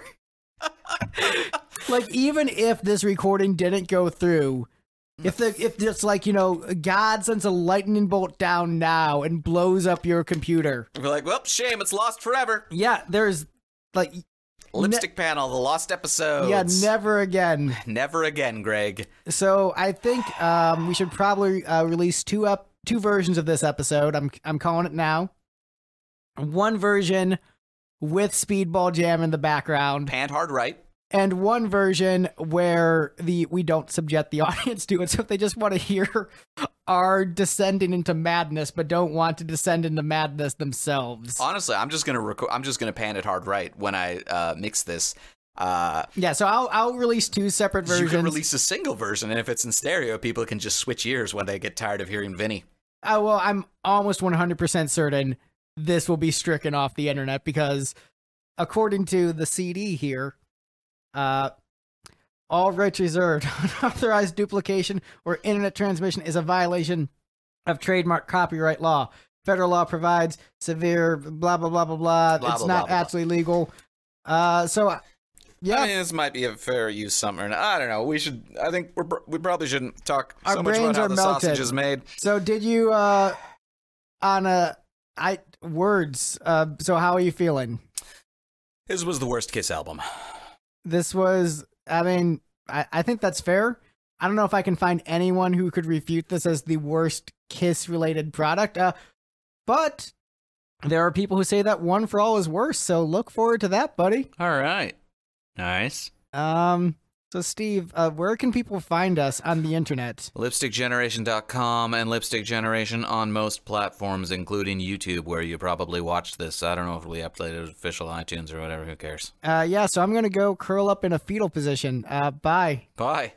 S2: Like, even if this recording didn't go through, if it's like, God sends a lightning bolt down now and blows up your computer.
S1: We're like, well, shame, it's lost forever.
S2: Yeah, there's like
S1: Lipstick Panel, the lost episodes.
S2: Yeah, never again.
S1: Never again, Greg.
S2: So I think we should probably release two versions of this episode. I'm calling it now. One version with Speedball Jamm in the background.
S1: Panned hard right.
S2: And one version where we don't subject the audience to it. So if they just want to hear our descending into madness, but don't want to descend into madness themselves.
S1: Honestly, I'm just gonna pan it hard right when I mix this.
S2: Yeah, so I'll release two separate versions.
S1: You can release a single version, and if it's in stereo, people can just switch ears when they get tired of hearing Vinny.
S2: Well, I'm almost 100% certain this will be stricken off the internet because, according to the CD here, all rights reserved. Unauthorized duplication or internet transmission is a violation of trademark copyright law. Federal law provides severe blah blah blah blah blah. It's not actually legal. So yeah,
S1: I mean, this might be a fair use summer. I don't know. I think we probably shouldn't talk
S2: Our
S1: so much about how the
S2: melted.
S1: sausage is made.
S2: So did you words? So how are you feeling?
S1: This was the worst Kiss album.
S2: This was, I mean, I think that's fair. I don't know if I can find anyone who could refute this as the worst Kiss-related product, but there are people who say that One for All is worse, so look forward to that, buddy.
S1: All right. Nice.
S2: So Steve, where can people find us on the internet?
S1: LipstickGeneration.com and Lipstick Generation on most platforms, including YouTube, where you probably watched this. I don't know if we uploaded official iTunes or whatever. Who cares?
S2: Yeah, so I'm going to go curl up in a fetal position. Bye.
S1: Bye.